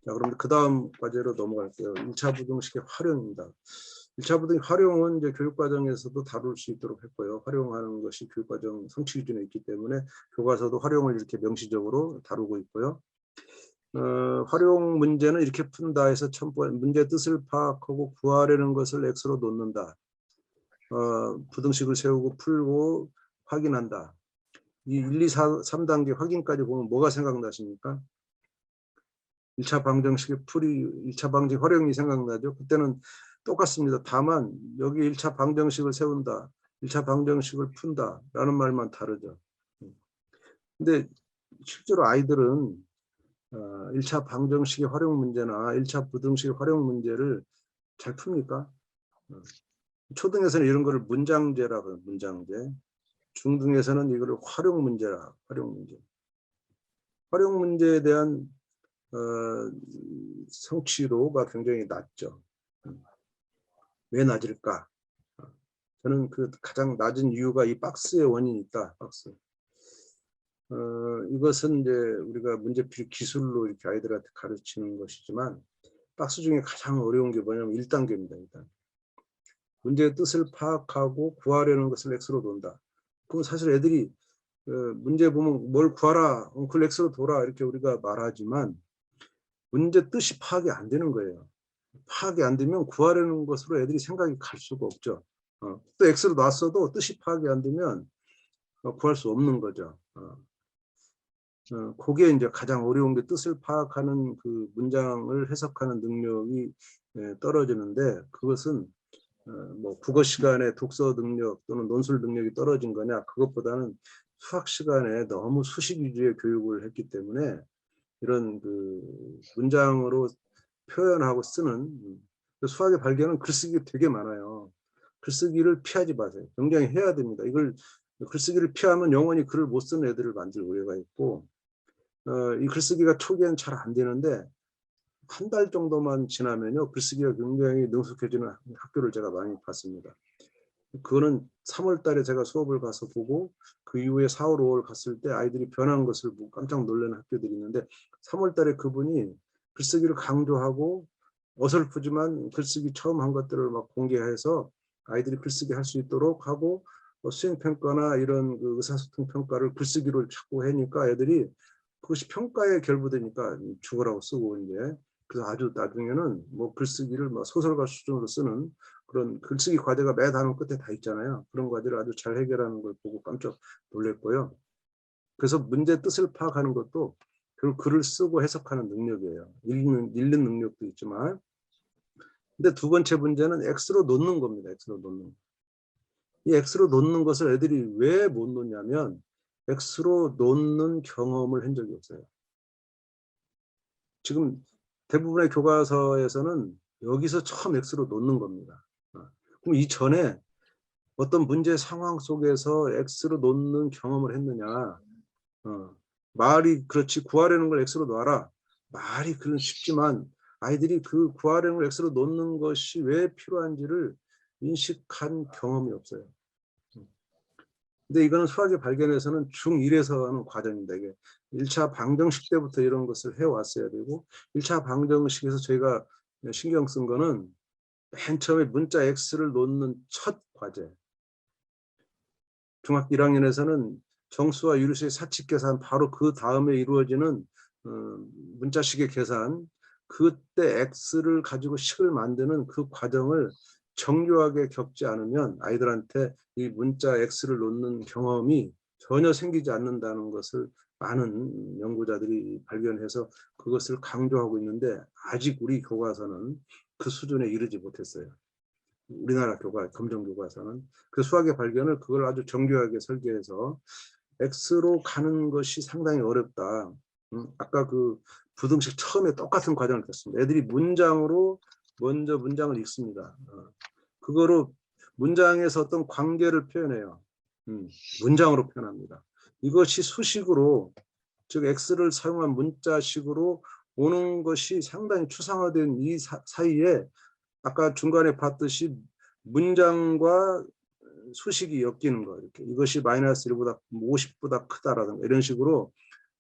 자, 그럼 그 다음 과제로 넘어갈게요. 1차 부등식의 활용입니다. 1차 부등 활용은 이제 교육과정에서도 다룰 수 있도록 했고요. 활용하는 것이 교육과정 성취 기준에 있기 때문에 교과서도 활용을 이렇게 명시적으로 다루고 있고요. 활용 문제는 이렇게 푼다 해서 문제 뜻을 파악하고 구하려는 것을 X로 놓는다. 부등식을 세우고 풀고 확인한다. 이 1, 2, 3단계 확인까지 보면 뭐가 생각나십니까? 1차 방정식의 풀이, 1차 방정식 활용이 생각나죠. 그때는 똑같습니다. 다만 여기 1차 방정식을 세운다, 1차 방정식을 푼다 라는 말만 다르죠. 근데 실제로 아이들은 1차 방정식의 활용 문제나 1차 부등식의 활용 문제를 잘 풉니까? 초등에서는 이런 거를 문장제라고 해요. 문장제. 중등에서는 이거를 활용 문제라. 활용 문제. 활용 문제에 대한 성취도가 굉장히 낮죠. 왜 낮을까? 저는 그 가장 낮은 이유가 이 박스의 원인이 있다. 박스. 이것은 이제 우리가 문제풀이 기술로 이렇게 아이들한테 가르치는 것이지만 박스 중에 가장 어려운 게 뭐냐면 1단계입니다. 일단 문제의 뜻을 파악하고 구하려는 것을 X로 놓는다. 그럼 사실 애들이 문제 보면 뭘 구하라, 그걸 X로 둬라 이렇게 우리가 말하지만 문제 뜻이 파악이 안 되는 거예요. 파악이 안 되면 구하려는 것으로 애들이 생각이 갈 수가 없죠. 또 X로 놨어도 뜻이 파악이 안 되면 구할 수 없는 거죠. 그게 이제 가장 어려운 게 뜻을 파악하는 그 문장을 해석하는 능력이 떨어지는데 그것은 뭐 국어 시간에 독서 능력 또는 논술 능력이 떨어진 거냐 그것보다는 수학 시간에 너무 수식 위주의 교육을 했기 때문에 이런 그 문장으로 표현하고 쓰는 수학의 발견은 글쓰기 되게 많아요. 글쓰기를 피하지 마세요. 굉장히 해야 됩니다. 이걸 글쓰기를 피하면 영원히 글을 못 쓰는 애들을 만들 우려가 있고, 이 글쓰기가 초기에는 잘 안 되는데 한 달 정도만 지나면요 글쓰기가 굉장히 능숙해지는 학교를 제가 많이 봤습니다. 그거는 3월 달에 제가 수업을 가서 보고 그 이후에 4월, 5월 갔을 때 아이들이 변한 것을 보고 깜짝 놀라는 학교들이 있는데 3월 달에 그분이 글쓰기를 강조하고 어설프지만 글쓰기 처음 한 것들을 막 공개해서 아이들이 글쓰기 할 수 있도록 하고 수행평가나 이런 그 의사소통 평가를 글쓰기로 자꾸 하니까 애들이 그것이 평가에 결부되니까 죽으라고 쓰고 이제 그래서 아주 나중에는 뭐 글쓰기를 뭐 소설가 수준으로 쓰는 그런 글쓰기 과제가 매 단원 끝에 다 있잖아요. 그런 과제를 아주 잘 해결하는 걸 보고 깜짝 놀랐고요. 그래서 문제 뜻을 파악하는 것도 결국 글을 쓰고 해석하는 능력이에요. 읽는 능력도 있지만. 근데 두 번째 문제는 X로 놓는 겁니다. X로 놓는 거. 이 X로 놓는 것을 애들이 왜 못 놓냐면 X로 놓는 경험을 한 적이 없어요. 지금 대부분의 교과서에서는 여기서 처음 X로 놓는 겁니다. 그럼 이전에 어떤 문제 상황 속에서 X로 놓는 경험을 했느냐. 말이 그렇지 구하려는 걸 X로 놔라. 말이 그런 쉽지만 아이들이 그 구하려는 걸 X로 놓는 것이 왜 필요한지를 인식한 경험이 없어요. 근데 이거는 수학의 발견에서는 중1에서 하는 과정입니다. 이게 1차 방정식 때부터 이런 것을 해왔어야 되고 1차 방정식에서 저희가 신경 쓴 거는 맨 처음에 문자 X를 놓는 첫 과제. 중학교 1학년에서는 정수와 유리수의 사칙 계산 바로 그 다음에 이루어지는 문자식의 계산 그때 X를 가지고 식을 만드는 그 과정을 정교하게 겪지 않으면 아이들한테 이 문자 X를 놓는 경험이 전혀 생기지 않는다는 것을 많은 연구자들이 발견해서 그것을 강조하고 있는데 아직 우리 교과서는 그 수준에 이르지 못했어요. 우리나라 검정 교과서는 그 수학의 발견을 그걸 아주 정교하게 설계해서 X로 가는 것이 상당히 어렵다. 아까 그 부등식 처음에 똑같은 과정을 했습니다. 애들이 문장으로 먼저 문장을 읽습니다. 그거로 문장에서 어떤 관계를 표현해요. 문장으로 표현합니다. 이것이 수식으로 즉 X를 사용한 문자식으로 오는 것이 상당히 추상화된 이 사이에 아까 중간에 봤듯이 문장과 수식이 엮이는 거 이렇게 이것이 마이너스 1보다 50보다 크다라든가 이런 식으로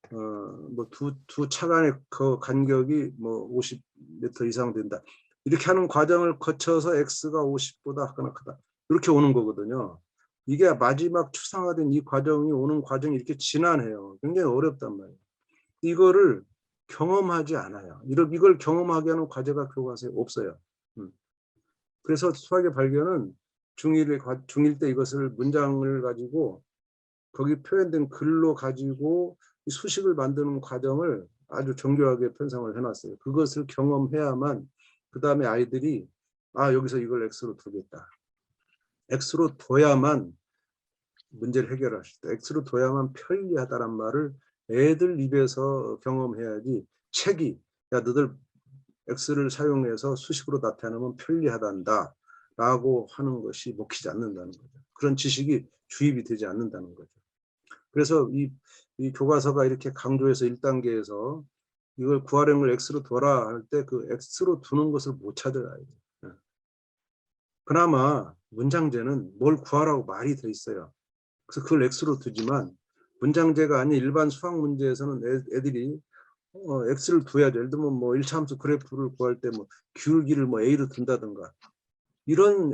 뭐 두 차 간의 그 간격이 뭐 50m 이상 된다 이렇게 하는 과정을 거쳐서 X가 50보다 하거나 크다 이렇게 오는 거거든요. 이게 마지막 추상화된 이 과정이 오는 과정이 이렇게 지난해요. 굉장히 어렵단 말이에요. 이거를 경험하지 않아요. 이걸 경험하게 하는 과제가 교과서에 없어요. 그래서 수학의 발견은 중1 때 이것을 문장을 가지고 거기 표현된 글로 가지고 수식을 만드는 과정을 아주 정교하게 편성을 해놨어요. 그것을 경험해야만 그 다음에 아이들이 여기서 이걸 X로 두겠다. X로 둬야만 문제를 해결할 수 있다. X로 둬야만 편리하다란 말을 애들 입에서 경험해야지 책이 너들 X를 사용해서 수식으로 나타내면 편리하단다 라고 하는 것이 먹히지 않는다는 거죠. 그런 지식이 주입이 되지 않는다는 거죠. 그래서 이 교과서가 이렇게 강조해서 1단계에서 이걸 구하려는 걸 X로 둬라 할 때 그 X로 두는 것을 못 찾아요. 그나마 문장제는 뭘 구하라고 말이 돼 있어요. 그래서 그걸 X로 두지만 문장제가 아닌 일반 수학 문제에서는 애들이 X를 둬야죠. 예를 들면 뭐 1차 함수 그래프를 구할 때 뭐 기울기를 뭐 A로 둔다든가 이런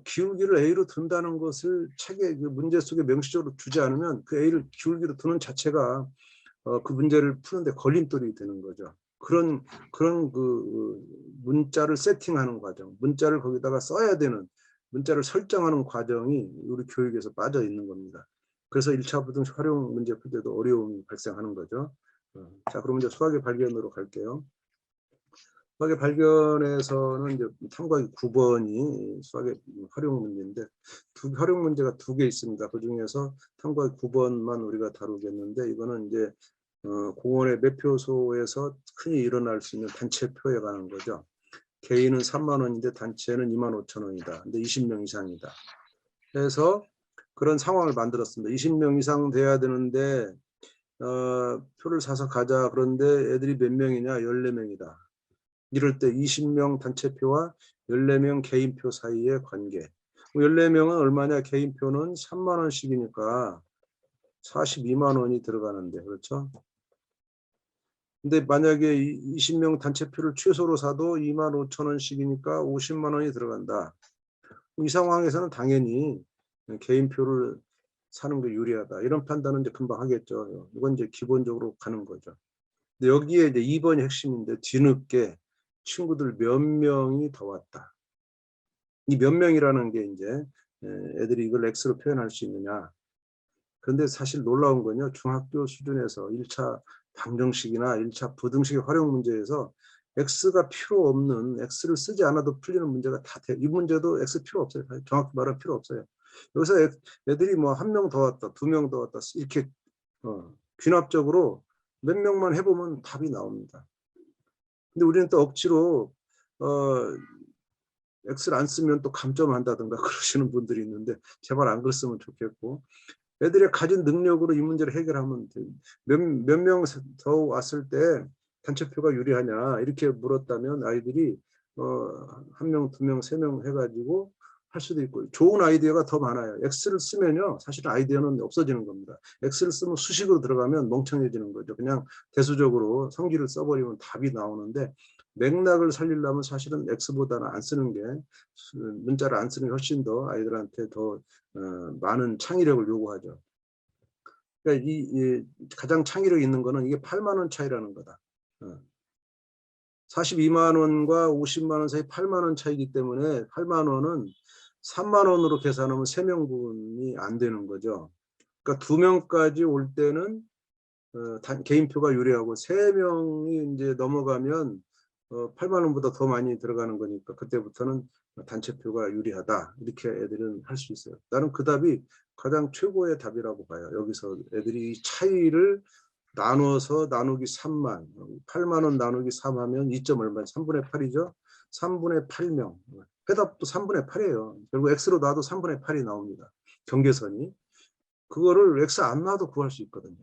기울기를 A로 둔다는 것을 책에 그 문제 속에 명시적으로 주지 않으면 그 A를 기울기로 두는 자체가 그 문제를 푸는데 걸림돌이 되는 거죠. 그런 그 문자를 세팅하는 과정, 문자를 거기다가 써야 되는 문자를 설정하는 과정이 우리 교육에서 빠져 있는 겁니다. 그래서 1차 부등식 활용 문제 풀 때도 어려움이 발생하는 거죠. 자, 그럼 이제 수학의 발견으로 갈게요. 수학의 발견에서는 이제 탐구하기 9번이 수학의 활용 문제인데 활용 문제가 2개 있습니다. 그 중에서 탐구하기 9번만 우리가 다루겠는데 이거는 이제 공원의 매표소에서 흔히 일어날 수 있는 단체표에 관한 거죠. 개인은 3만 원인데 단체는 2만 5천 원이다. 근데 20명 이상이다. 그래서 그런 상황을 만들었습니다. 20명 이상 돼야 되는데 표를 사서 가자. 그런데 애들이 몇 명이냐? 14명이다. 이럴 때 20명 단체표와 14명 개인표 사이의 관계. 14명은 얼마냐? 개인표는 3만 원씩이니까 42만 원이 들어가는데, 그렇죠? 근데 만약에 20명 단체표를 최소로 사도 2만 5천 원씩이니까 50만 원이 들어간다. 이 상황에서는 당연히 개인표를 사는 게 유리하다. 이런 판단은 이제 금방 하겠죠. 이건 이제 기본적으로 가는 거죠. 근데 여기에 이제 2번이 핵심인데, 뒤늦게 친구들 몇 명이 더 왔다. 이 몇 명이라는 게 이제 애들이 이걸 X로 표현할 수 있느냐. 그런데 사실 놀라운 건요. 중학교 수준에서 1차 방정식이나 1차 부등식의 활용 문제에서 X가 필요 없는, X를 쓰지 않아도 풀리는 문제가 다 돼. 이 문제도 X 필요 없어요. 정확히 말하면 필요 없어요. 여기서 애들이 뭐 1명 더 왔다, 2명 더 왔다, 이렇게 귀납적으로 몇 명만 해보면 답이 나옵니다. 근데 우리는 또 억지로 X를 안 쓰면 또 감점한다든가 그러시는 분들이 있는데, 제발 안 그랬으면 좋겠고, 애들의 가진 능력으로 이 문제를 해결하면 몇 명 더 왔을 때 단체표가 유리하냐 이렇게 물었다면 아이들이 1명, 2명, 3명 해가지고 할 수도 있고, 좋은 아이디어가 더 많아요. X를 쓰면요, 사실 아이디어는 없어지는 겁니다. X를 쓰면 수식으로 들어가면 멍청해지는 거죠. 그냥 대수적으로 성질을 써버리면 답이 나오는데, 맥락을 살리려면 사실은 X보다는 안 쓰는 게, 문자를 안 쓰는 게 훨씬 더 아이들한테 더 많은 창의력을 요구하죠. 그러니까 이 가장 창의력 있는 거는 이게 8만 원 차이라는 거다. 42만 원과 50만 원 사이 8만 원 차이기 때문에 8만 원은 3만 원으로 계산하면 3명분이 안 되는 거죠. 그러니까 2명까지 올 때는 개인표가 유리하고 3명이 이제 넘어가면 8만 원보다 더 많이 들어가는 거니까 그때부터는 단체표가 유리하다. 이렇게 애들은 할 수 있어요. 나는 그 답이 가장 최고의 답이라고 봐요. 여기서 애들이 차이를 나눠서 나누기 3만, 8만 원 나누기 3 하면 2점 얼마? 3분의 8이죠. 3분의 8명. 해답도 3분의 8이에요. 결국 X로 놔도 3분의 8이 나옵니다. 경계선이. 그거를 X 안 놔도 구할 수 있거든요.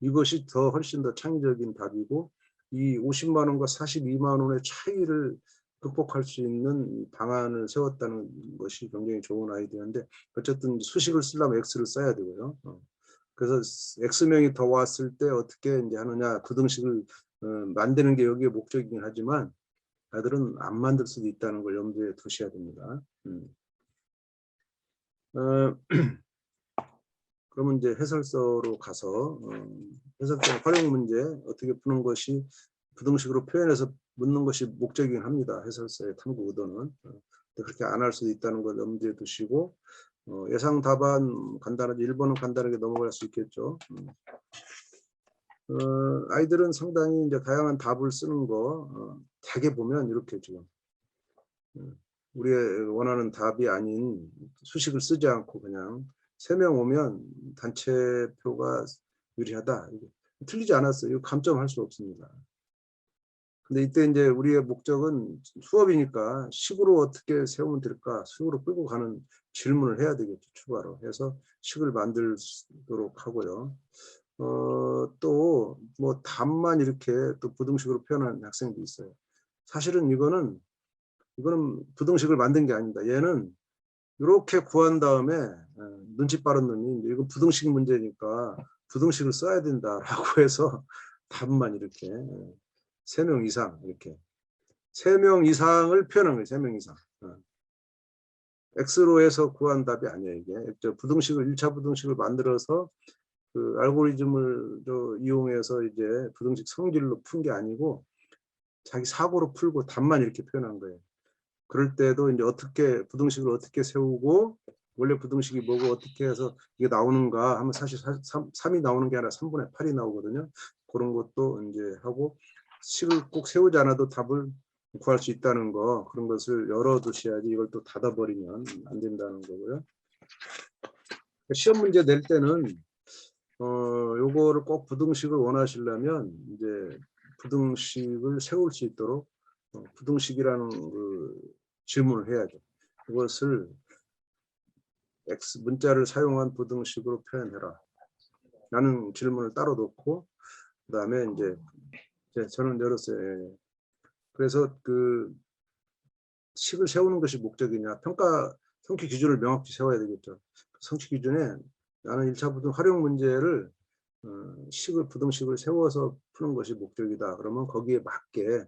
이것이 더 훨씬 더 창의적인 답이고, 이 50만 원과 42만 원의 차이를 극복할 수 있는 방안을 세웠다는 것이 굉장히 좋은 아이디어인데, 어쨌든 수식을 쓰려면 X를 써야 되고요. 그래서 X명이 더 왔을 때 어떻게 이제 하느냐, 부등식을 만드는 게 여기에 목적이긴 하지만 아이들은 안 만들 수도 있다는 걸 염두에 두셔야 됩니다. 그러면 이제 해설서로 가서 해설서 활용 문제 어떻게 푸는 것이 부등식으로 표현해서 묻는 것이 목적이긴 합니다. 해설서의 탐구 의도는. 그렇게 안 할 수도 있다는 걸 염두에 두시고, 예상 답안 간단하게 1번은 간단하게 넘어갈 수 있겠죠. 아이들은 상당히 이제 다양한 답을 쓰는 거 대개 보면 이렇게 지금 우리의 원하는 답이 아닌 수식을 쓰지 않고 그냥 3명 오면 단체표가 유리하다. 틀리지 않았어요. 이거 감점할 수 없습니다. 근데 이때 이제 우리의 목적은 수업이니까 식으로 어떻게 세우면 될까? 식으로 끌고 가는 질문을 해야 되겠죠. 추가로 해서 식을 만들도록 하고요. 또 뭐 답만 이렇게 또 부등식으로 표현하는 학생도 있어요. 사실은 이거는 부등식을 만든 게 아닙니다. 얘는 이렇게 구한 다음에 눈치 빠른 놈이 이거 부등식 문제니까 부등식을 써야 된다라고 해서 답만 이렇게 3명 이상 이렇게 3명 이상을 표현한 거예요. 3명 이상. X로 해서 구한 답이 아니에요. 이게 부등식을 1차 부등식을 만들어서 그 알고리즘을 이용해서 이제 부등식 성질로 푼 게 아니고 자기 사고로 풀고 답만 이렇게 표현한 거예요. 그럴 때도 이제 어떻게 부등식을 어떻게 세우고 원래 부등식이 뭐고 어떻게 해서 이게 나오는가 하면 사실 3이 나오는 게 아니라 3분의 8이 나오거든요. 그런 것도 이제 하고 식을 꼭 세우지 않아도 답을 구할 수 있다는 거, 그런 것을 열어두셔야지 이걸 또 닫아버리면 안 된다는 거고요. 시험 문제 낼 때는 요거를 꼭 부등식을 원하시려면 이제 부등식을 세울 수 있도록 부등식이라는 그 질문을 해야죠. 그것을 X 문자를 사용한 부등식으로 표현해라. 라는 질문을 따로 놓고 그다음에 이제 저는 열었어요. 예. 그래서 그 식을 세우는 것이 목적이냐, 평가 성취 기준을 명확히 세워야 되겠죠. 성취 기준에 나는 1차 부등 활용 문제를 부등식을 세워서 푸는 것이 목적이다. 그러면 거기에 맞게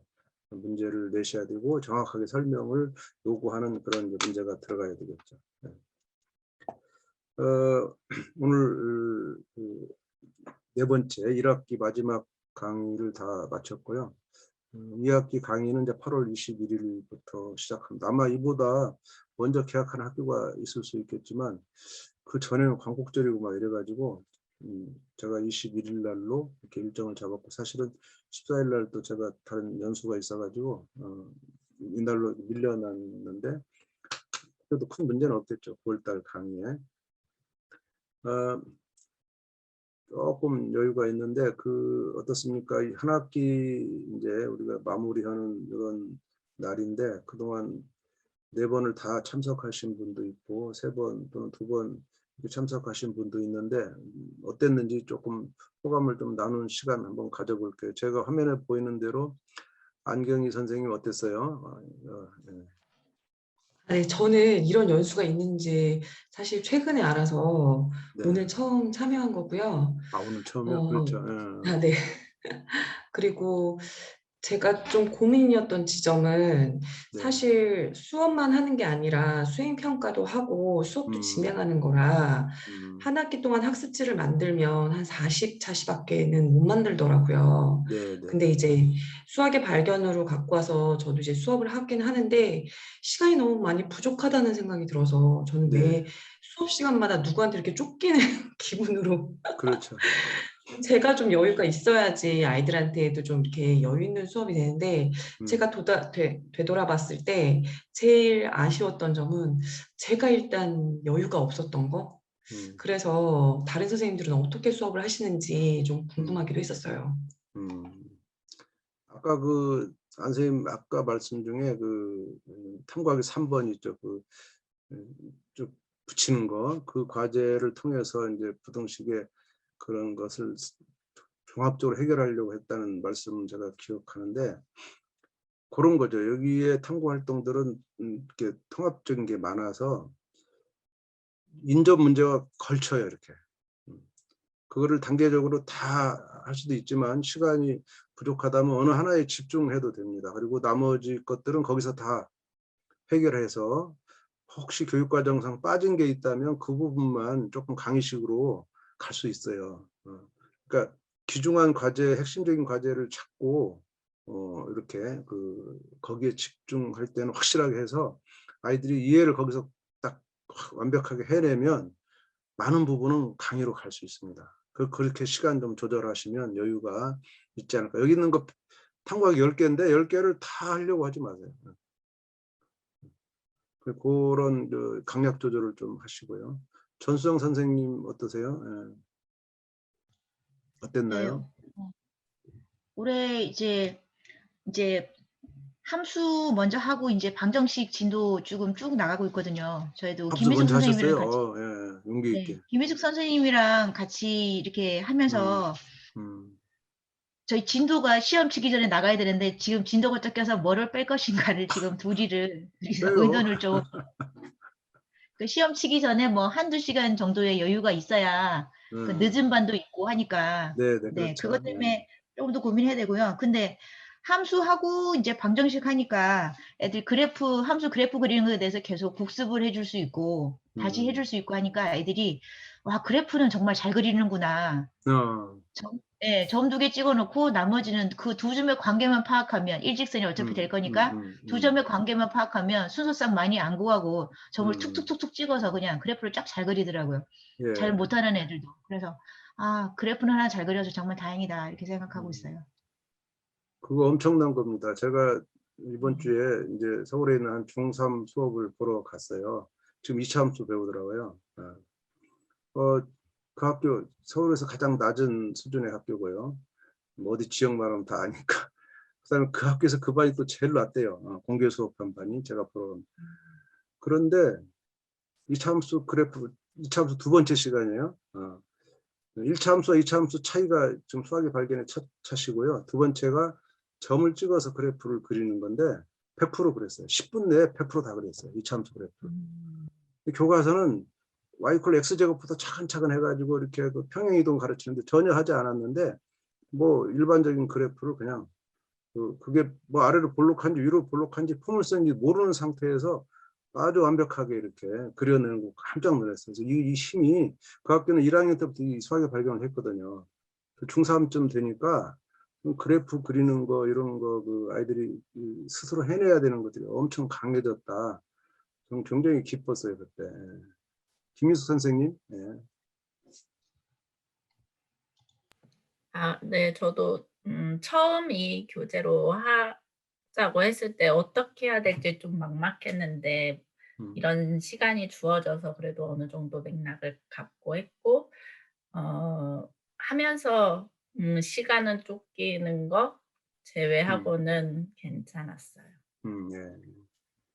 문제를 내셔야 되고 정확하게 설명을 요구하는 그런 이제 문제가 들어가야 되겠죠. 네. 오늘 네 번째 1학기 마지막 강의를 다 마쳤고요. 2학기 강의는 이제 8월 21일부터 시작합니다. 아마 이보다 먼저 개학하는 학교가 있을 수 있겠지만 그 전에는 광복절이고 막 이래가지고 제가 21일 날로 이렇게 일정을 잡았고 사실은 14일 날 또 제가 다른 연수가 있어가지고 이날로 밀려났는데 그래도 큰 문제는 없겠죠. 9월달 강의에. 조금 여유가 있는데 어떻습니까? 한 학기 이제 우리가 마무리하는 이런 날인데 그동안 4번을 다 참석하신 분도 있고 3번 또는 2번 참석하신 분도 있는데 어땠는지 조금 소감을 좀 나누는 시간 한번 가져볼게요. 제가 화면에 보이는 대로 안경희 선생님 어땠어요? 네. 네, 저는 이런 연수가 있는지 사실 최근에 알아서 네. 오늘 처음 참여한 거고요. 오늘 처음이요? 그렇죠. 네. 그리고 제가 좀 고민이었던 지점은 네. 사실 수업만 하는 게 아니라 수행평가도 하고 수업도 진행하는 거라 한 학기 동안 학습지를 만들면 한 40차시밖에는 못 만들더라고요. 네, 네. 근데 이제 수학의 발견으로 갖고 와서 저도 이제 수업을 하긴 하는데 시간이 너무 많이 부족하다는 생각이 들어서 저는 네. 매 수업 시간마다 누구한테 이렇게 쫓기는 기분으로 그렇죠. 제가 좀 여유가 있어야지 아이들한테도 좀 이렇게 여유 있는 수업이 되는데 제가 되돌아봤을 때 제일 아쉬웠던 점은 제가 일단 여유가 없었던 거. 그래서 다른 선생님들은 어떻게 수업을 하시는지 좀 궁금하기도 했었어요. 아까 선생님 아까 말씀 중에 탐구하기 3번 있죠. 쭉 붙이는 거, 그 과제를 통해서 이제 부등식에 그런 것을 종합적으로 해결하려고 했다는 말씀 제가 기억하는데 그런 거죠. 여기에 탐구 활동들은 이렇게 통합적인 게 많아서 인접 문제와 걸쳐요. 이렇게. 그거를 단계적으로 다 할 수도 있지만 시간이 부족하다면 어느 하나에 집중해도 됩니다. 그리고 나머지 것들은 거기서 다 해결해서 혹시 교육과정상 빠진 게 있다면 그 부분만 조금 강의식으로 갈 수 있어요. 그러니까 귀중한 과제, 핵심적인 과제를 찾고 이렇게 거기에 집중할 때는 확실하게 해서 아이들이 이해를 거기서 딱 완벽하게 해내면 많은 부분은 강의로 갈 수 있습니다. 그렇게 시간 좀 조절하시면 여유가 있지 않을까. 여기 있는 거 탐구하기 10개인데 10개를 다 하려고 하지 마세요. 그런 강약 조절을 좀 하시고요. 전수정 선생님 어떠세요? 예. 어땠나요? 네. 올해 이제 함수 먼저 하고 이제 방정식 진도 쭉 나가고 있거든요. 저희도 합수 김희숙 먼저 선생님이랑 하셨어요? 같이 예, 용기 있게. 김희숙 선생님이랑 같이 이렇게 하면서 저희 진도가 시험 치기 전에 나가야 되는데 지금 진도가 쫓겨서 뭐를 뺄 것인가를 지금 둘이를 의논을 좀 시험 치기 전에 뭐 한두 시간 정도의 여유가 있어야 늦은 반도 있고 하니까 네, 그것 그렇죠. 때문에 조금 더 고민해야 되고요. 근데 함수하고 이제 방정식 하니까 애들 함수 그래프 그리는 것에 대해서 계속 복습을 해줄 수 있고 다시 해줄 수 있고 하니까 애들이 와 그래프는 정말 잘 그리는구나. 점 2개 찍어놓고 나머지는 그 2점의 관계만 파악하면 일직선이 어차피 될 거니까 2점의 관계만 파악하면 순서상 많이 안 구하고 점을 툭툭툭툭 찍어서 그냥 그래프를 쫙 잘 그리더라고요. 예. 잘 못하는 애들도. 그래서 그래프는 하나 잘 그려서 정말 다행이다 이렇게 생각하고 있어요. 그거 엄청난 겁니다. 제가 이번 주에 이제 서울에 있는 한 중3 수업을 보러 갔어요. 지금 2차 함수 배우더라고요. 그 학교 서울에서 가장 낮은 수준의 학교고요. 뭐 어디 지역 말하면 다 아니까. 그다음에 그 학교에서 그 반이 또 제일 낮대요. 공개 수업한 반이 제가 보러. 그런데 2차 함수 그래프 2차 함수 두 번째 시간이에요. 1차 함수와 2차 함수 차이가 지금 수학의 발견의 첫 차시고요. 두 번째가 점을 찍어서 그래프를 그리는 건데 100% 그랬어요. 10분 내에 100%다 그랬어요. 2차 함수 그래프. 교과서는 y = x제곱부터 차근차근 해가지고 이렇게 그 평행이동 가르치는데 전혀 하지 않았는데 뭐 일반적인 그래프를 그냥 그게 뭐 아래로 볼록한지 위로 볼록한지 포물선인지 모르는 상태에서 아주 완벽하게 이렇게 그려내는 거 깜짝 놀랐어요. 그래서 이 힘이 그 학교는 1학년 때부터 이 수학의 발견을 했거든요. 중3쯤 되니까 그래프 그리는 거 이런 거 그 아이들이 스스로 해내야 되는 것들이 엄청 강해졌다. 저는 굉장히 기뻤어요 그때. 김희숙 선생님. 예. 네, 저도 처음 이 교재로 하자고 했을 때 어떻게 해야 될지 좀 막막했는데 이런 시간이 주어져서 그래도 어느 정도 맥락을 갖고 했고 하면서 시간은 쫓기는 거 제외하고는 괜찮았어요. 예.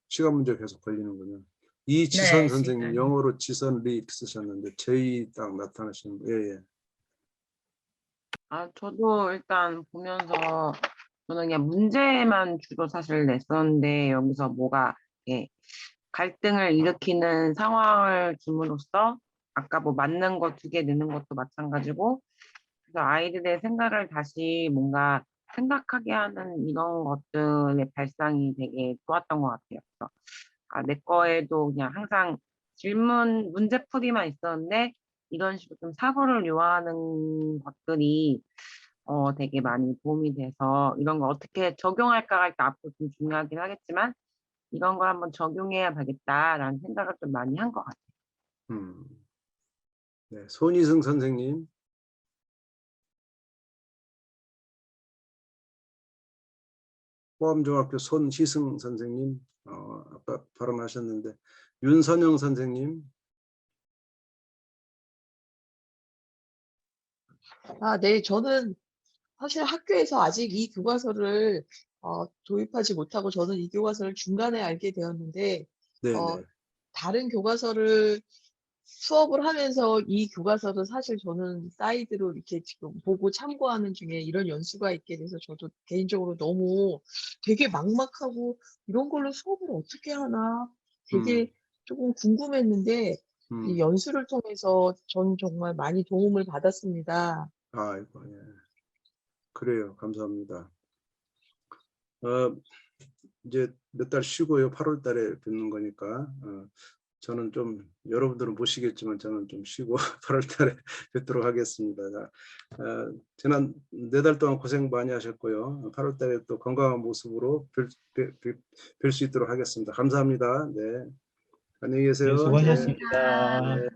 시간 문제 계속 걸리는군요. 이지선 네, 선생님 시간이. 영어로 지선 리 쓰셨는데 제이 딱 나타나시는 거. 예. 저도 일단 보면서 저는 그냥 문제만 주로 사실 냈었는데 여기서 뭐가 갈등을 일으키는 상황을 줌으로써 아까 뭐 맞는 거 2개 넣는 것도 마찬가지고 그래서 아이들의 생각을 다시 뭔가 생각하게 하는 이런 것들의 발상이 되게 좋았던 것 같아요. 그래서 내 거에도 그냥 항상 질문 문제풀이만 있었는데 이런 식으로 좀 사고를 요하는 것들이 되게 많이 도움이 돼서 이런 걸 어떻게 적용할까가 일단 앞으로 좀 중요하긴 하겠지만 이런 걸 한번 적용해야 되겠다라는 생각을 좀 많이 한 것 같아요. 네, 손희승 선생님. 포함중학교 손희승 선생님. 아까 발언하셨는데 윤선영 선생님. 네, 저는 사실 학교에서 아직 이 교과서를 도입하지 못하고 저는 이 교과서를 중간에 알게 되었는데 네, 다른 교과서를 수업을 하면서 이 교과서를 사실 저는 사이드로 이렇게 지금 보고 참고하는 중에 이런 연수가 있게 돼서 저도 개인적으로 너무 되게 막막하고 이런 걸로 수업을 어떻게 하나 되게 조금 궁금했는데 이 연수를 통해서 전 정말 많이 도움을 받았습니다. 아이고, 예. 그래요. 감사합니다. 이제 몇 달 쉬고요. 8월 달에 뵙는 거니까. 저는 좀 여러분들은 모시겠지만 저는 좀 쉬고 8월 달에 뵙도록 하겠습니다. 지난 4달 동안 고생 많이 하셨고요. 8월 달에 또 건강한 모습으로 뵐 수 있도록 하겠습니다. 감사합니다. 네. 안녕히 계세요. 네, 수고하셨습니다. 네.